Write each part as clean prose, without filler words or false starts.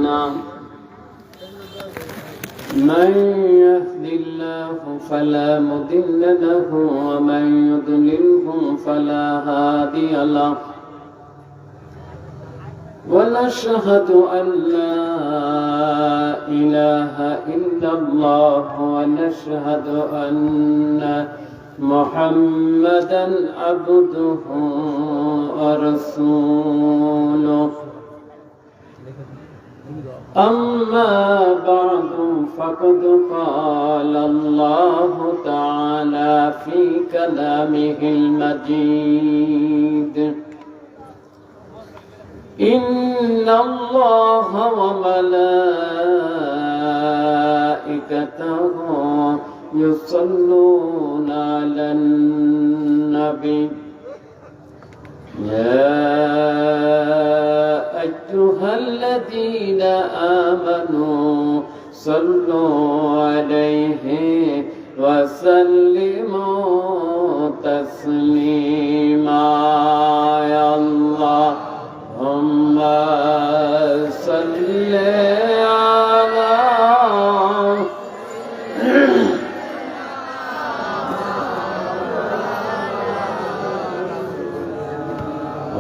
أعمالنا من يهد الله فلا مضل له ومن يضلله فلا هادي له ونشهد أن لا إله إلا الله ونشهد أن محمدا عبده ورسوله أما بعد فقد قال الله تعالى في كلامه المجيد إن الله وملائكته يصلون على النبي يا أيها الذين آمنوا صلوا عليه وسلموا تسليما يا الله اللهم صل على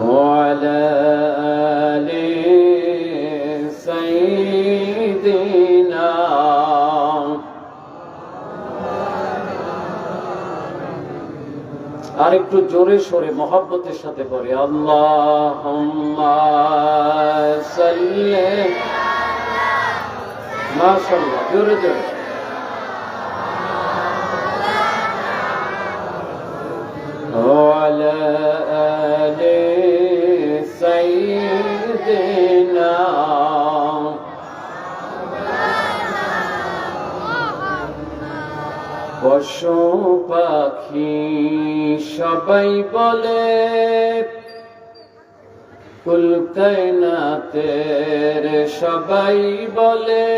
وعلى آل سيدنا আর একটু জোরে সোরে মহব্বতের সাথে পড়ে আল্লাহুম্মা সাল্লি মাশাআল্লাহ জোরে জোরে ওয়ালা আলি সাইয়্যিদিনা পশু পাখি সবাই বলে কুল কায়নাতের সবাই বলে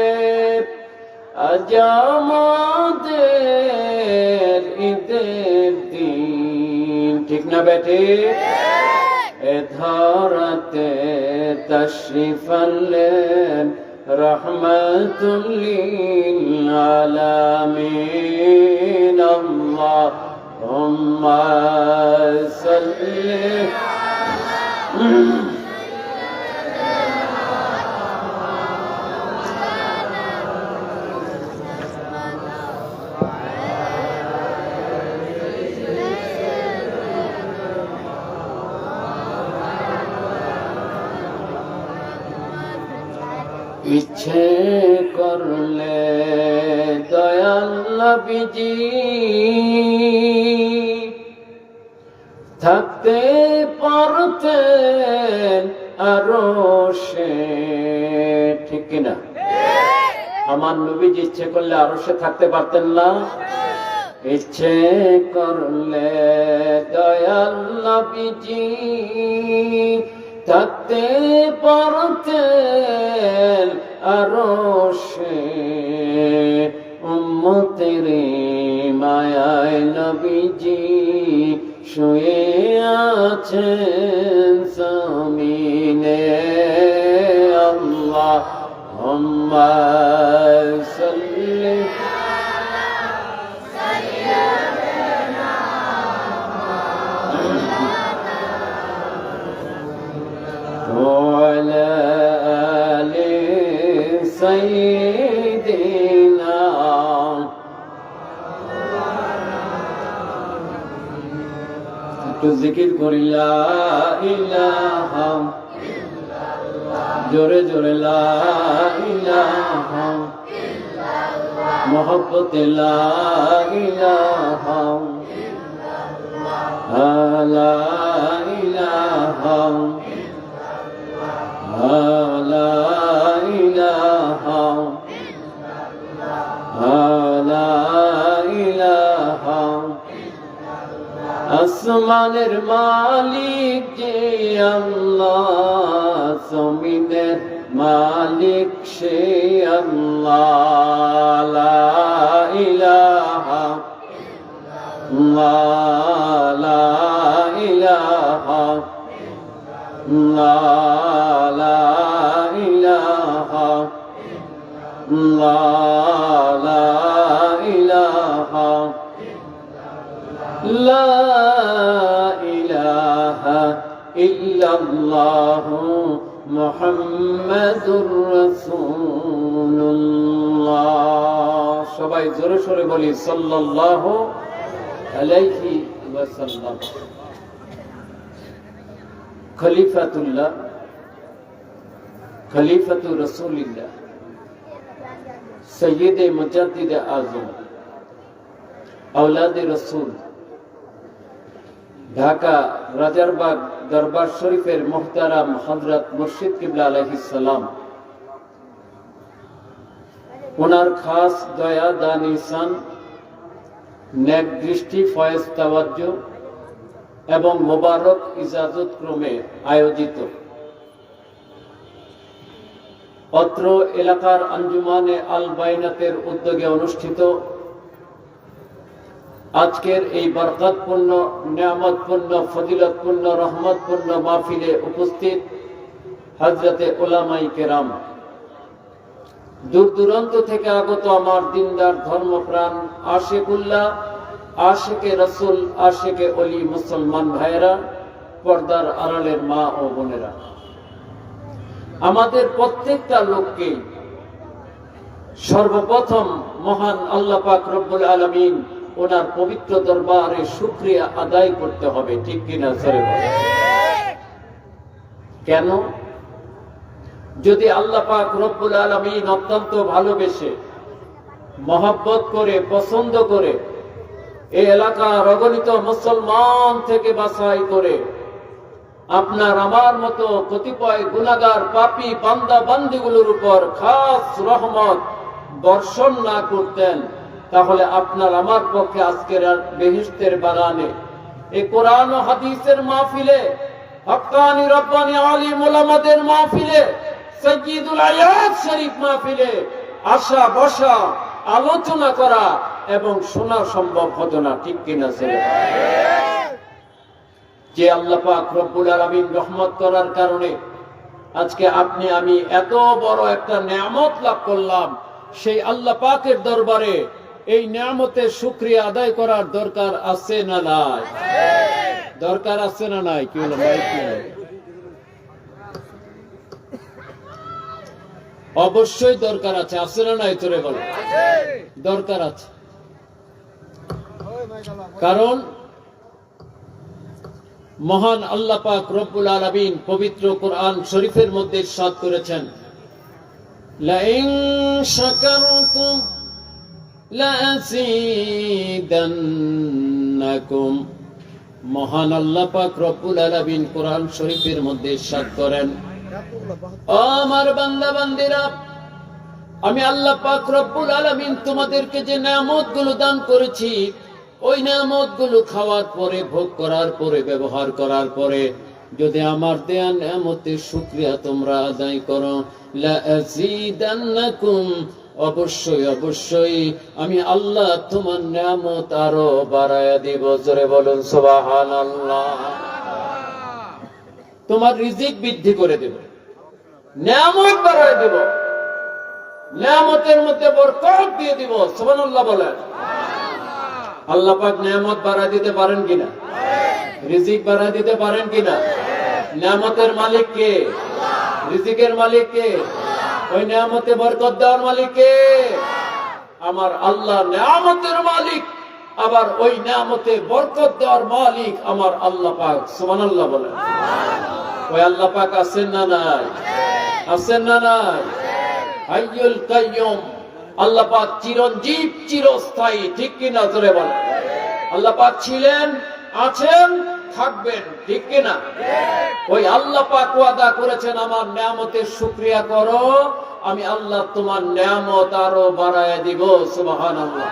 আজ আমাদের ঈদের দিন ঠিক না বেটে এ ধরাতে তাশরিফ আনলেন রহমাতুল লিল আলামিন আল্লাহুম্মা সাল্লি ইচ্ছে করলে দয়াল নবীজি থাকতে পারতেন আরশে ঠিক কিনা আমার নবীজি ইচ্ছে করলে আরশে থাকতে পারতেন না ইচ্ছে করলে দয়াল নবীজি থাকতে পারতেন আরশে উম্মতের মায়ায় নবীজি শুয়ে আছেন জমিনে আল্লাহুম্মা সাল্লি وعلى آل سيدنا একটু জিকির করি লা ইলাহা ইল্লাল্লাহ জোরে জোরে লা ইলাহা ইল্লাল্লাহ মুহাব্বতে লা ইলাহা ইল্লাল্লাহ লা ইলাহা لا إله لا إله আসমানের মালিক যে আল্লাহ জমিনের মালিক সে আল্লাহ লা ইলাহা ইল্লাল্লাহ লা ইলাহা لا إله ইলাহা লা ইলাহা লা ইলাহা ইল্লাল্লাহু মুহাম্মাদুর রাসূলুল্লাহ। সবাই জোরে সোরে বলি সাল্লাল্লাহু আলাইহি ওয়াসাল্লাম। খলিফাতুল্লাহ, খলিফাতুর রাসূলিল্লাহ, সৈয়দে মুজাদ্দিদে আযম, আওলাদে রাসূল, ঢাকা রাজারবাগ দরবার শরীফের মুহতারাম হযরত মুর্শিদ কিবলা আলাইহিস সালাম, ওনার খাস দয়া দান ইহসান, নেক দৃষ্টি, ফয়েজ তাওয়াজ্জু এবং মোবারক ইজাজত ক্রমে আয়োজিত অত্র এলাকার আঞ্জুমানে আল বাইনাতের উদ্যোগে অনুষ্ঠিত আজকের এই বরকতপূর্ণ, নিয়ামতপূর্ণ, ফজিলতপূর্ণ, রহমতপূর্ণ মাহফিলে উপস্থিত হযরতে উলামায়ে কেরাম, দূর দূরান্ত থেকে আগত আমার দিনদার ধর্মপ্রাণ আশিকুল্লাহ, আশিকে রাসূল, আশিকে ওলি মুসলমান ভাইয়েরা, পর্দার আড়ালের মা ও বোনেরা, আমাদের প্রত্যেকটা লোককে সর্বপ্রথম মহান আল্লাহ পাক রব্বুল আলামিন ওনার পবিত্র দরবারে শুকরিয়া আদায় করতে হবে, ঠিক কিনা? কেন? যদি আল্লাহ পাক রব্বুল আলামিন অত্যন্ত ভালোবেসে, মহব্বত করে, পছন্দ করে এই এলাকার অগণিত মুসলমান থেকে বাছাই করে আপনার আমার মতো কতিপয় গুনাহগার পাপী বান্দা বান্দীগুলোর উপর খাস রহমত বর্ষণ না করতেন, তাহলে আপনার আমার পক্ষে আজকের বেহেশতের বাগানে এই কোরআন ও হাদিসের মাহফিলে, হক্কানি রব্বানি আলিম উলামাদের মাহফিলে, সাইয়্যিদুল আয়াত শরীফ মাহফিলে আসা বসা, আলোচনা করা এবং শোনা সম্ভব হতো না, ঠিক কিনা ছেলে? যে আল্লাহ পাক রব্বুল আলামিন রহমত করার কারণে আজকে আপনি আমি এত বড় একটা নিয়ামত লাভ করলাম, সেই আল্লাহ পাকের দরবারে এই নিয়ামতের শুকরিয়া আদায় করার দরকার আছে না নাই? দরকার আছে না নাই? কি হলো ভাই? কি অবশ্যই দরকার আছে, আছে না নাই? তোরে বলো, দরকার আছে। কারণ মহান আল্লাহ পাক রব্বুল আলামিন পবিত্র কোরআন শরীফের মধ্যে ইরশাদ করেছেন, লাইন শাকারতুম লাযিদান্নাকুম। মহান আল্লাহ পাক রব্বুল আলামিন কোরআন শরীফের মধ্যে ইরশাদ করেন, আমার বান্দা বান্দীরা, আমি আল্লাহ পাক রব্বুল আলামিন তোমাদেরকে যে নিয়ামতগুলো দান করেছি, ওই নিয়ামতগুলো খাওয়ার পরে, ভোগ করার পরে, ব্যবহার করার পরে যদি আমার দেয়া নিয়ামতের শুকরিয়া তোমরা আদায় করো, লাযিদান্নাকুম, অবশ্যই অবশ্যই আমি আল্লাহ তোমার নিয়ামত আরো বাড়ায়া দেব। জোরে বলুন সুবহানাল্লাহ। তোমার রিজিক বৃদ্ধি করে দেব, নিয়ামত বাড়ায় দেব, নিয়ামতের মধ্যে বরকত দিয়ে দিব। সুবহানাল্লাহ বলেন। আল্লাহ পাক নিয়ামত বাড়ায় দিতে পারেন কিনা? রিজিক বাড়ায় দিতে পারেন কিনা? নিয়ামতের মালিক কে? রিজিকের মালিক কে? ওই নিয়ামতে বরকত দেওয়ার মালিক কে? আমার আল্লাহ নিয়ামতের মালিক, আবার ওই নিয়ামতে বরকত দেওয়ার মালিক আমার আল্লাহ পাক। সুবহানাল্লাহ বলেন। ওই আল্লাহ পাক আছেন না নাই? আছেন না নাই? হাইয়ুল কাইয়ুম, আল্লাহ পাক চিরঞ্জীব, চিরস্থায়ী, ঠিক কিনা? জোরে বলেন। আল্লাহ পাক ছিলেন, আছেন, থাকবেন, ঠিক কিনা? ওই আল্লাহ পাক ওয়াদা করেছেন, আমার নিয়ামতের শুকরিয়া করো, আমি আল্লাহ তোমার নিয়ামত আরো বাড়ায় দিব। সুবহানাল্লাহ।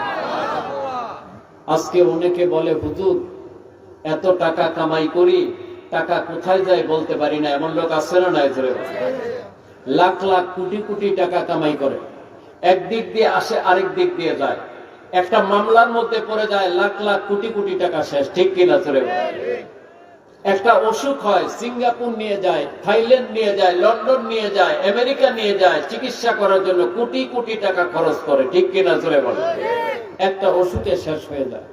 আজকে অনেকে বলে, হুজুর এত টাকা কামাই করি, টাকা কোথায় যায় বলতে পারি না। এমন লোক আছে না নাই? লাখ লাখ কোটি কোটি টাকা কামাই করে, একদিক দিয়ে আসে আরেক দিক দিয়ে যায়, একটা মামলার মধ্যে পড়ে যায়, লাখ লাখ কোটি কোটি টাকা শেষ, ঠিক কিনা? একটা অসুখ হয়, সিঙ্গাপুর নিয়ে যায়, থাইল্যান্ড নিয়ে যায়, লন্ডন নিয়ে যায়, আমেরিকা নিয়ে যায়, চিকিৎসা করার জন্য কোটি কোটি টাকা খরচ করে, ঠিক কিনা জোরে বলে? একটা ওষুধে শেষ হয়ে যায়,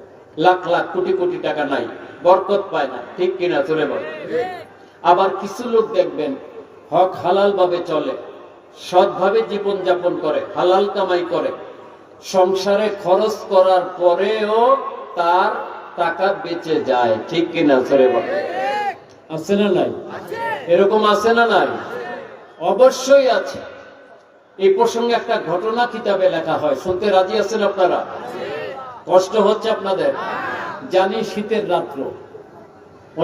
লাখ লাখ কোটি কোটি টাকা নাই, বরকত পায় না, ঠিক কিনা জোরে বলে? আবার কিছু লোক দেখবেন হক হালাল ভাবে চলে, সৎভাবে জীবন যাপন করে, হালাল কামাই করে, সংসারে খরচ করার পরেও তার টাকা বেঁচে যায়, ঠিক কিনা জোরে বলে? আছে না নাই? এরকম আছে না নাই? অবশ্যই আছে। এই প্রসঙ্গে একটা ঘটনা কিতাবে লেখা হয়, শুনতে রাজি আছেন আপনারা? কষ্ট হচ্ছে আপনাদের? জানি শীতের রাত্র,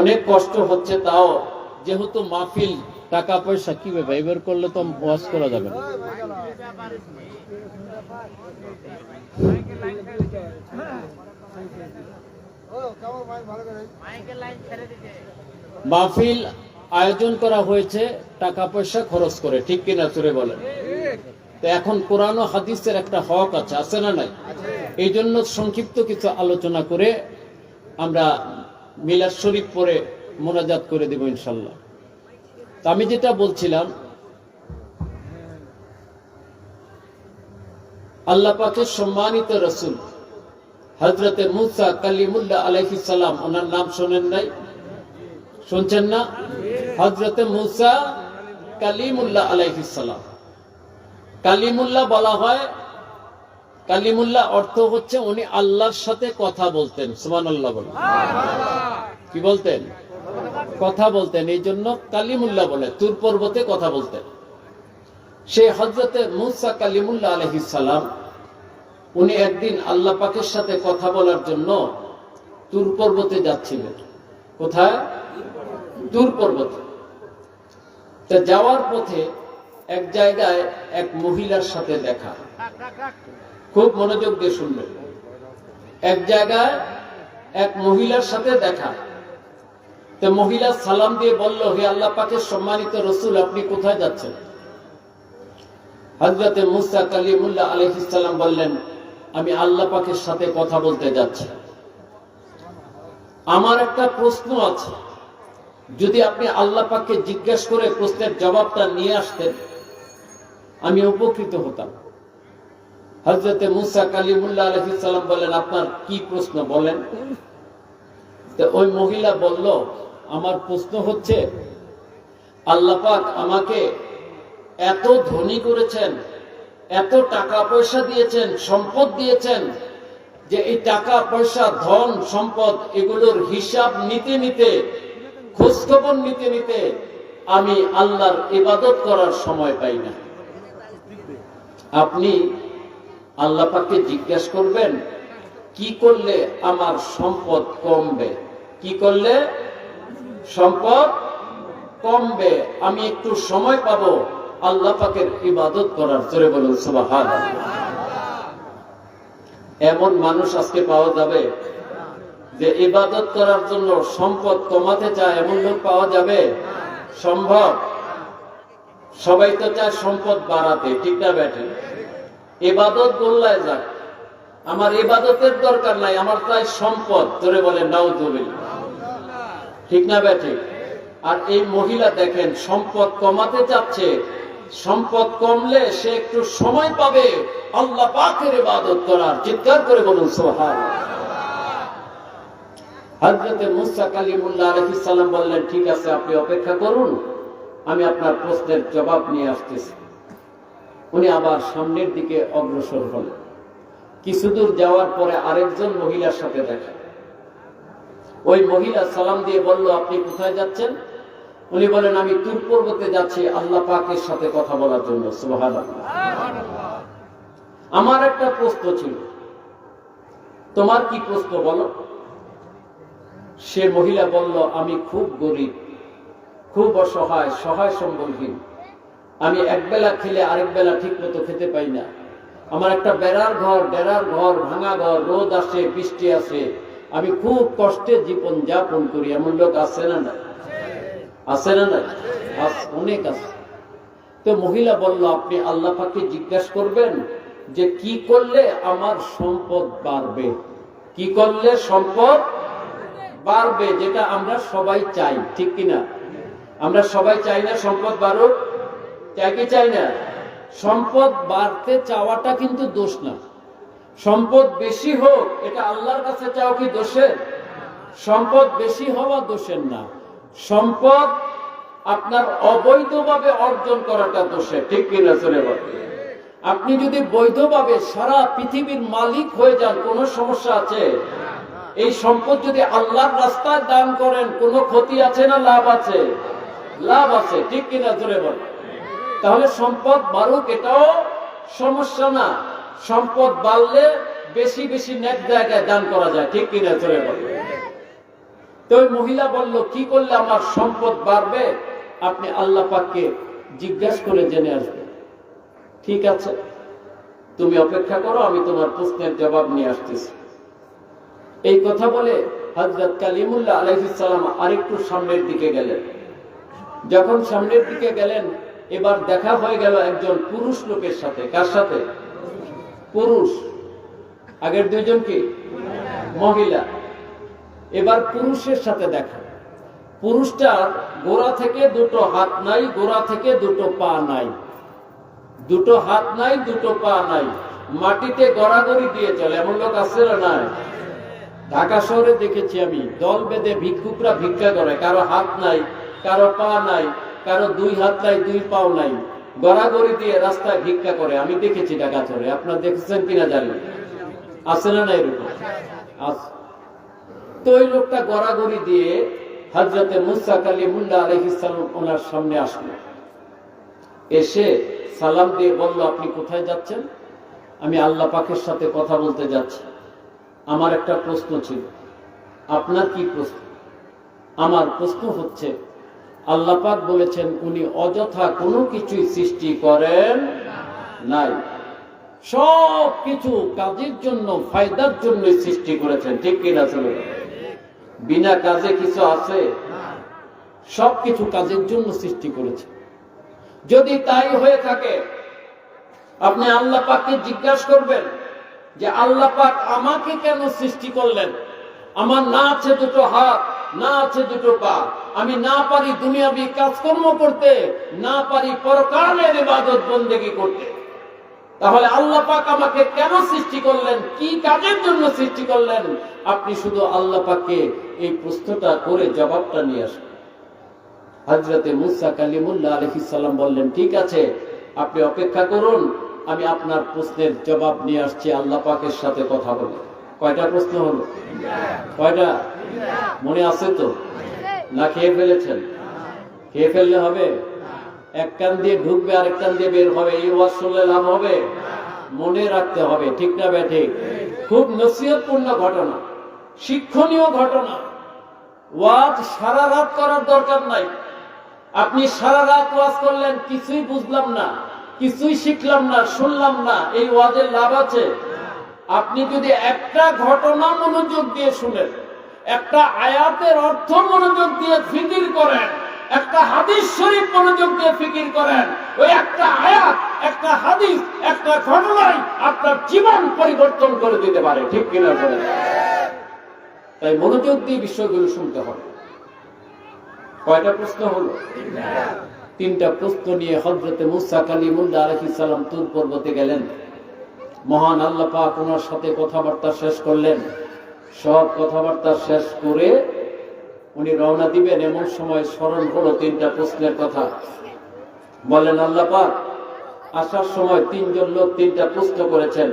অনেক কষ্ট হচ্ছে, তাও যেহেতু মাহফিল, টাকা পয়সা কিভাবে এবার করলে তো ওয়াজ করা যাবে না। মাহফিল আয়োজন করা হয়েছে টাকা পয়সা খরচ করে, ঠিক কিনা চুরে বলেন? তো এখন কোরআন ও হাদিসের একটা হক আছে, আছে না নাই? এই জন্য সংক্ষিপ্ত কিছু আলোচনা করে আমরা মিলাদ শরীফ পরে মোনাজাত করে দেব ইনশাল্লাহ। তা আমি যেটা বলছিলাম, আল্লাহ পাকের সম্মানিত রাসূল হযরতে মূসা কালিমুল্লাহ আলাইহিস সালাম, ওনার নাম শোনেন নাই? শুনছেন না? হযরতে মূসা কালিমুল্লাহ আলাইহিস সালাম। কালিমুল্লাহ বলা হয়, কালিমুল্লাহ অর্থ হচ্ছে উনি আল্লাহর সাথে কথা বলতেন। সুবহানাল্লাহ বলেন। কি বলতেন? কথা বলতেন, এই জন্য কালিমুল্লাহ বলে। তুর পর্বতে কথা বলতেন। সেই হযরতে মূসা কালিমুল্লাহ আলাইহিস সালাম, উনি একদিন আল্লাহ পাকের সাথে কথা বলার জন্য তুর পর্বতে যাচ্ছিলেন। কোথায়? তুর পর্বতে। তা যাওয়ার পথে এক জায়গায় এক মহিলার সাথে দেখা। খুব মনোযোগ দিয়ে শুনবেন। এক জায়গায় এক মহিলার সাথে দেখা। তো মহিলা সালাম দিয়ে বলল, হে আল্লাহ পাকের সম্মানিত রাসূল, আপনি কোথায় যাচ্ছেন? হযরতে মূসা কালিমুল্লাহ আলাইহিস সালাম বললেন, আমি আল্লাহ পাকের সাথে কথা বলতে যাচ্ছি। আমার একটা প্রশ্ন আছে, যদি আপনি আল্লাহ পাককে জিজ্ঞেস করে প্রশ্নের জবাবটা নিয়ে আসতেন, আমি উপকৃত হতাম। হযরতে মূসা কালিমুল্লাহ আলাইহিস সালাম বললেন, আপনার কি প্রশ্ন বলেন? তো ওই মহিলা বলল, আমার প্রশ্ন হচ্ছে, আল্লাহ পাক আমাকে এত ধনী করেছেন, এত টাকা পয়সা দিয়েছেন, সম্পদ দিয়েছেন, যে এই টাকা পয়সা, ধন সম্পদ, এগুলোর হিসাব নিতে নিতে, খোঁজখবর নিতে নিতে আমি আল্লাহর ইবাদত করার সময় পাই না। আপনি আল্লাহ পাককে জিজ্ঞাসা করবেন, কি করলে আমার সম্পদ কমবে? কি করলে সম্পদ কমবে? আমি একটু সময় পাবো আল্লাহ পাকের ইবাদত করার। জোরে বলুন সুবহানাল্লাহ। এমন মানুষ আজকে পাওয়া যাবে যে ইবাদত করার জন্য সম্পদ কমাতে চায়? এমন লোক পাওয়া যাবে? সম্ভব? সবাই তো চায় সম্পদ বাড়াতে, ঠিক না বেঠে? ইবাদত গোল্লায় যাক, আমার ইবাদতের দরকার নাই, আমার চাই সম্পদ। জোরে বলেন নাউযুবিল্লাহ। ঠিক না বেঠে? আর এই মহিলা দেখেন, সম্পদ কমাতে চাচ্ছে, সম্পদ কমলে সে একটু সময় পাবে আল্লাহ পাকের ইবাদত করার। চিৎকার করে বলুন সুবহানাল্লাহ। হযরতে মূসা কালিমুল্লাহ আলাইহিস সালাম বললেন, ঠিক আছে, আপনি অপেক্ষা করুন, আমি আপনার প্রশ্নের জবাব নিয়ে আসতেছি। উনি আবার সামনের দিকে অগ্রসর হলেন। কিছু দূর যাওয়ার পরে আরেকজন মহিলার সাথে দেখা। ওই মহিলা সালাম দিয়ে বলল, আপনি কোথায় যাচ্ছেন? উনি বলেন, আমি তুর পর্বতে যাচ্ছি আল্লাহ পাকের সাথে কথা বলার জন্য। সুবহানাল্লাহ। আমার একটা প্রশ্ন ছিল, তোমার কি প্রশ্ন বলো? সে মহিলা বলল, আমি খুব গরিব, খুব অসহায়, সহায় সম্বলহীন। আমি একবেলা খেলে আরেক বেলা ঠিক মতো খেতে পাই না। আমার একটা ডেরার ঘর, ভাঙা ঘর, রোদ আসে, বৃষ্টি আসে, আমি খুব কষ্টে জীবন যাপন করি। এমন লোক আছে না না? আছে না না? অনেক আছে। তো মহিলা বলল, আপনি আল্লাহ পাককে জিজ্ঞাসা করবেন যে কি করলে আমার সম্পদ বাড়বে, কি করলে সম্পদ বাড়বে, যেটা আমরা সবাই চাই, ঠিক কিনা? আমরা সবাই চাই না সম্পদ বাড়ুক? চাই কি চাই না? সম্পদ বাড়তে চাওয়াটা কিন্তু দোষ না। সম্পদ বেশি হোক এটা আল্লাহর কাছে চাও কি দোষের? সম্পদ বেশি হওয়া দোষের না, সম্পদ আপনার অবৈধভাবে অর্জন করাটা দোষের, ঠিক কিনা? চলে বল। আপনি যদি বৈধভাবে সারা পৃথিবীর মালিক হয়ে যান, কোনো সমস্যা আছে? এই সম্পদ যদি আল্লাহর রাস্তায় দান করেন, কোনো ক্ষতি আছে না লাভ আছে? লাভ আছে, ঠিক কিনা? চলে বল। তাহলে সম্পদ বাড়ুক এটাও সমস্যা না, সম্পদ বাড়লে বেশি বেশি নেক জায়গায় দান করা যায়, ঠিক কিনা? চলে বল। তো ওই মহিলা বলল, কি করলে আমার সম্পদ বাড়বে? আপনি আল্লাহ পাককে জিজ্ঞাসা করে জেনে আসবেন। ঠিক আছে, তুমি অপেক্ষা করো, আমি তোমার প্রশ্নের জবাব নিয়ে আসতেছি। এই কথা বলে হযরত কালিমুল্লাহ আলাইহিস সালাম আরেকটু সামনের দিকে গেলেন। যখন সামনের দিকে গেলেন, এবার দেখা হয়ে গেল একজন পুরুষ লোকের সাথে। কার সাথে? পুরুষ। আগের দুইজন কি? মহিলা। এবার পুরুষের সাথে দেখা। পুরুষটার গোড়া থেকে দুটো হাত নাই, গোড়া থেকে দুটো পা নাই, দুটো হাত নাই, দুটো পা নাই, মাটিতে গড়াগড়ি দিয়ে চলে। এমন লোক আছে না? নাই? ঢাকা শহরে দেখেছি আমি, দল বেঁধে ভিক্ষুকরা ভিক্ষা করে, কারো হাত নাই, কারো পা নাই, কারো দুই হাত নাই, দুই পাও নাই, গড়াগড়ি দিয়ে রাস্তায় ভিক্ষা করে। আমি দেখেছি ঢাকা শহরে। আপনারা দেখেছেন কিনা জানি, আছে না? নাই এরকম আছে। তো ওই লোকটা গড়াগড়ি দিয়ে হযরতে মুসা কালিমুল্লাহ আলাইহিস সালাম ওনার সামনে আসলো। এসে সালাম দিয়ে বলল, আপনি কোথায় যাচ্ছেন? আমি আল্লাহ পাকের সাথে কথা বলতে যাচ্ছি। আমার একটা প্রশ্ন ছিল। আপনার কি প্রশ্ন? আমার প্রশ্ন হচ্ছে, আল্লাহ পাক বলেছেন উনি অযথা কোনো কিছুই সৃষ্টি করেন নাই, সব কিছু কাজের জন্য, ফায়দার জন্য সৃষ্টি করেছেন, ঠিক কিনা? চলে বিনা কাজে কিছু আছে? সবকিছু কাজের জন্য সৃষ্টি করেছে। যদি তাই হয়ে থাকে, আপনি আল্লাহ পাককে জিজ্ঞাসা করবেন যে আল্লাহ পাক আমাকে কেন সৃষ্টি করলেন? আমার না আছে দুটো হাত, না আছে দুটো পা, আমি না পারি দুনিয়াবি কাজকর্ম করতে, না পারি পরকালের ইবাদত বন্দেগী করতে। তাহলে আল্লাহ পাক আমাকে কেন সৃষ্টি করলেন? কি কাজের জন্য সৃষ্টি করলেন? আপনি শুধু আল্লাহ পাককে এই প্রশ্নটা করে জবাবটা নিয়ে আসেন। হযরতে মুসা কালিমুল্লাহ আলাইহিস সালাম বললেন, ঠিক আছে, আপনি অপেক্ষা করুন, আমি আপনার প্রশ্নের জবাব নিয়ে আসছি আল্লাহ পাকের সাথে কথা বলে। কয়টা প্রশ্ন হলো? কয়টা মনে আছে তো? না খেয়ে ফেলেছেন? খেয়ে ফেললে হবে? এক কান দিয়ে ঢুকবে, আরেক কান দিয়ে বের হবে, এই ওয়াজ শুনলে লাভ হবে? মনে রাখতে হবে, ঠিক না ঠিক? খুব নসিহতপূর্ণ ঘটনা, শিক্ষণীয় ঘটনা। ওয়াজ সারা রাত করার দরকার নাই। আপনি সারা রাত ওয়াজ করলেন, কিছুই বুঝলাম না, কিছুই শিখলাম না, শুনলাম না, এই ওয়াজের লাভ আছে? আপনি যদি একটা ঘটনা মনোযোগ দিয়ে শুনেন, একটা আয়াতের অর্থ মনোযোগ দিয়ে ফিকির করেন, একটা হাদিস শরীফ মনোযোগ দিয়ে ফিকির করেন, ওই একটা আয়াত, একটা হাদিস, একটা ঘটনাই আপনার জীবন পরিবর্তন করে দিতে পারে, ঠিক কিনা বলেন? তাই মনোযোগ দিয়ে বিষয়গুলো শুনতে হবে। কয়টা প্রশ্ন হলো? তিনটা প্রশ্ন নিয়ে হযরতে মুসা কালিমুল্লাহ আলাইহিস সালাম তুর পর্বতে গেলেন। মহান আল্লাহ পাক ওনার সাথে কথাবার্তা শেষ করলেন। সব কথাবার্তা শেষ করে উনি রওনা দিবেন, এমন সময় স্মরণ হলো তিনটা প্রশ্নের কথা। বলেন, আল্লাহ পাক, আসার সময় তিনজন লোক তিনটা প্রশ্ন করেছেন,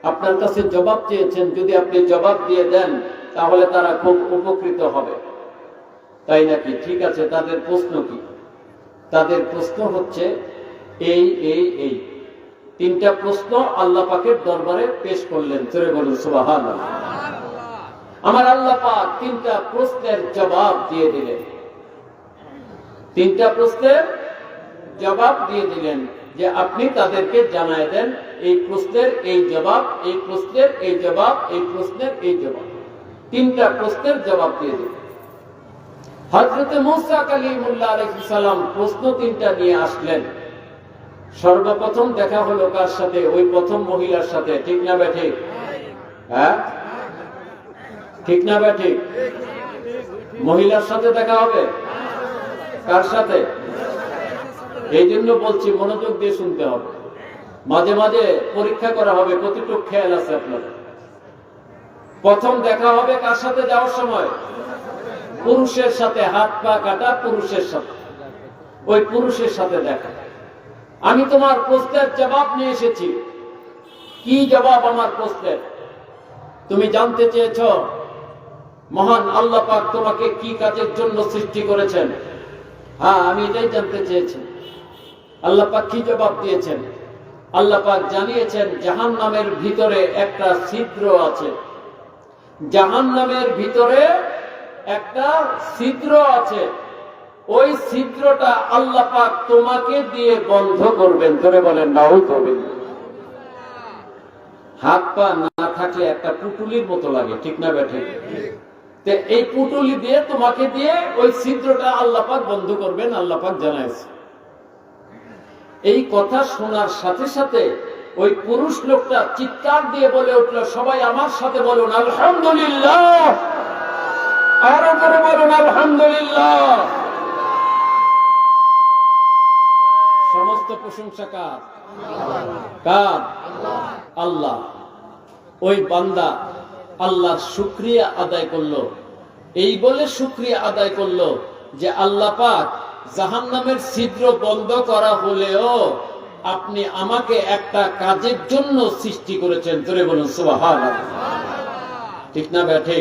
আপনার কাছে জবাব চেয়েছেন, যদি আপনি জবাব দিয়ে দেন তাহলে তারা খুব উপকৃত হবে। তাই নাকি? ঠিক আছে, তাদের প্রশ্ন কি? তাদের প্রশ্ন হচ্ছে এই এই এই তিনটা প্রশ্ন আল্লাহ পাকের দরবারে পেশ করলেন। চলে বলুন সুবহানাল্লাহ। আমার আল্লাহ পাক তিনটা প্রশ্নের জবাব দিয়ে দিলেন। তিনটা প্রশ্নের জবাব দিয়ে দিলেন যে আপনি তাদেরকে জানায় দেন এই প্রশ্নের এই জবাব, এই প্রশ্নের এই জবাব, এই প্রশ্নের এই জবাব। তিনটা প্রশ্নের জবাব দিয়ে দিলেন। হযরতে মুসা কালিমুল্লাহ আলাইহিস সালাম প্রশ্ন তিনটা নিয়ে আসলেন। সর্বপ্রথম দেখা হলো কার সাথে? ওই প্রথম মহিলার সাথে, ঠিক না ব্যাঠিক? হ্যাঁ, ঠিক না ব্যাঠিক? মহিলার সাথে দেখা হবে? কার সাথে? এই জন্য বলছি মনোযোগ দিয়ে শুনতে হবে। মাঝে মাঝে পরীক্ষা করা হবে কতটুকু খেয়াল আছে আপনাদের। প্রথম দেখা হবে কার সাথে যাওয়ার সময়? পুরুষের সাথে। হাত পা কাটা পুরুষের সাথে, ওই পুরুষের সাথে দেখা। আমি তোমার প্রশ্নের জবাব নিয়ে এসেছি। কি জবাব আমার প্রশ্নের? তুমি জানতে চেয়েছ মহান আল্লাহ পাক তোমাকে কি কাজের জন্য সৃষ্টি করেছেন। হ্যাঁ, আমি এটাই জানতে চেয়েছি। আল্লাহ পাক কি জবাব দিয়েছেন? আল্লাহ পাক জানিয়েছেন জাহান্নামের ভিতরে একটা ছিদ্র আছে। জাহান্নামের ভিতরে একটা ছিদ্র আছে। ওই ছিদ্রটা আল্লাহ পাক তোমাকে দিয়ে বন্ধ করবেন। ধরে বলেন নাউযুবিল্লাহ। হাত পা না থাকলে একটা পুটুলির মতো লাগে, ঠিক না বেঠে? এই পুটুলি দিয়ে তোমাকে দিয়ে ওই ছিদ্রটা আল্লাহ পাক বন্ধ করবেন, আল্লাহ পাক জানাইছে। এই কথা শোনার সাথে সাথে ওই পুরুষ লোকটা চিৎকার দিয়ে বলে উঠলো, সবাই আমার সাথে বলুন আলহামদুলিল্লাহ। আরো করে বলুন আলহামদুলিল্লাহ। সমস্ত প্রশংসা কার? কার? আল্লাহ। ওই বান্দা আল্লাহর শুকরিয়া আদায় করলো। এই বলে শুকরিয়া আদায় করলো যে আল্লাহ পাক জাহান্নামের ছিদ্র বন্ধ করা হলেও আপনি আমাকে একটা কাজের জন্য সৃষ্টি করেছেন। ধরে বলুন সুবহানাল্লাহ। ঠিক না বেঠে?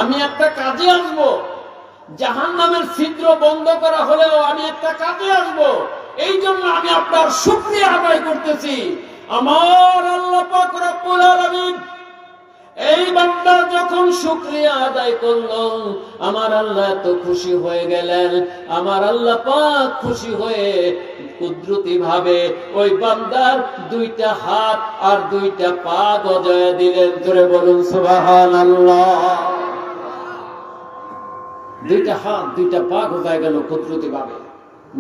আমি একটা কাজে আসবো। জাহান্নামের ছিদ্র বন্ধ করা হলেও আমি একটা কাজে আসবো। এই জন্য আমি আপনার শুকরিয়া আদায় করতেছি। আমার আল্লাহ পাক রব্বুল আলামিন এই বান্দা যখন শুকরিয়া আদায় করলো, আমার আল্লাহ তো খুশি হয়ে গেলেন। আমার আল্লাহ পাক খুশি হয়ে কুদরতি ভাবে ওই বান্দার দুইটা হাত আর দুইটা পা গজায় দিলেন। ধরে বলুন সুবহানাল্লাহ। দুইটা হাত দুইটা পা গজায় গেল কুদরতি ভাবে।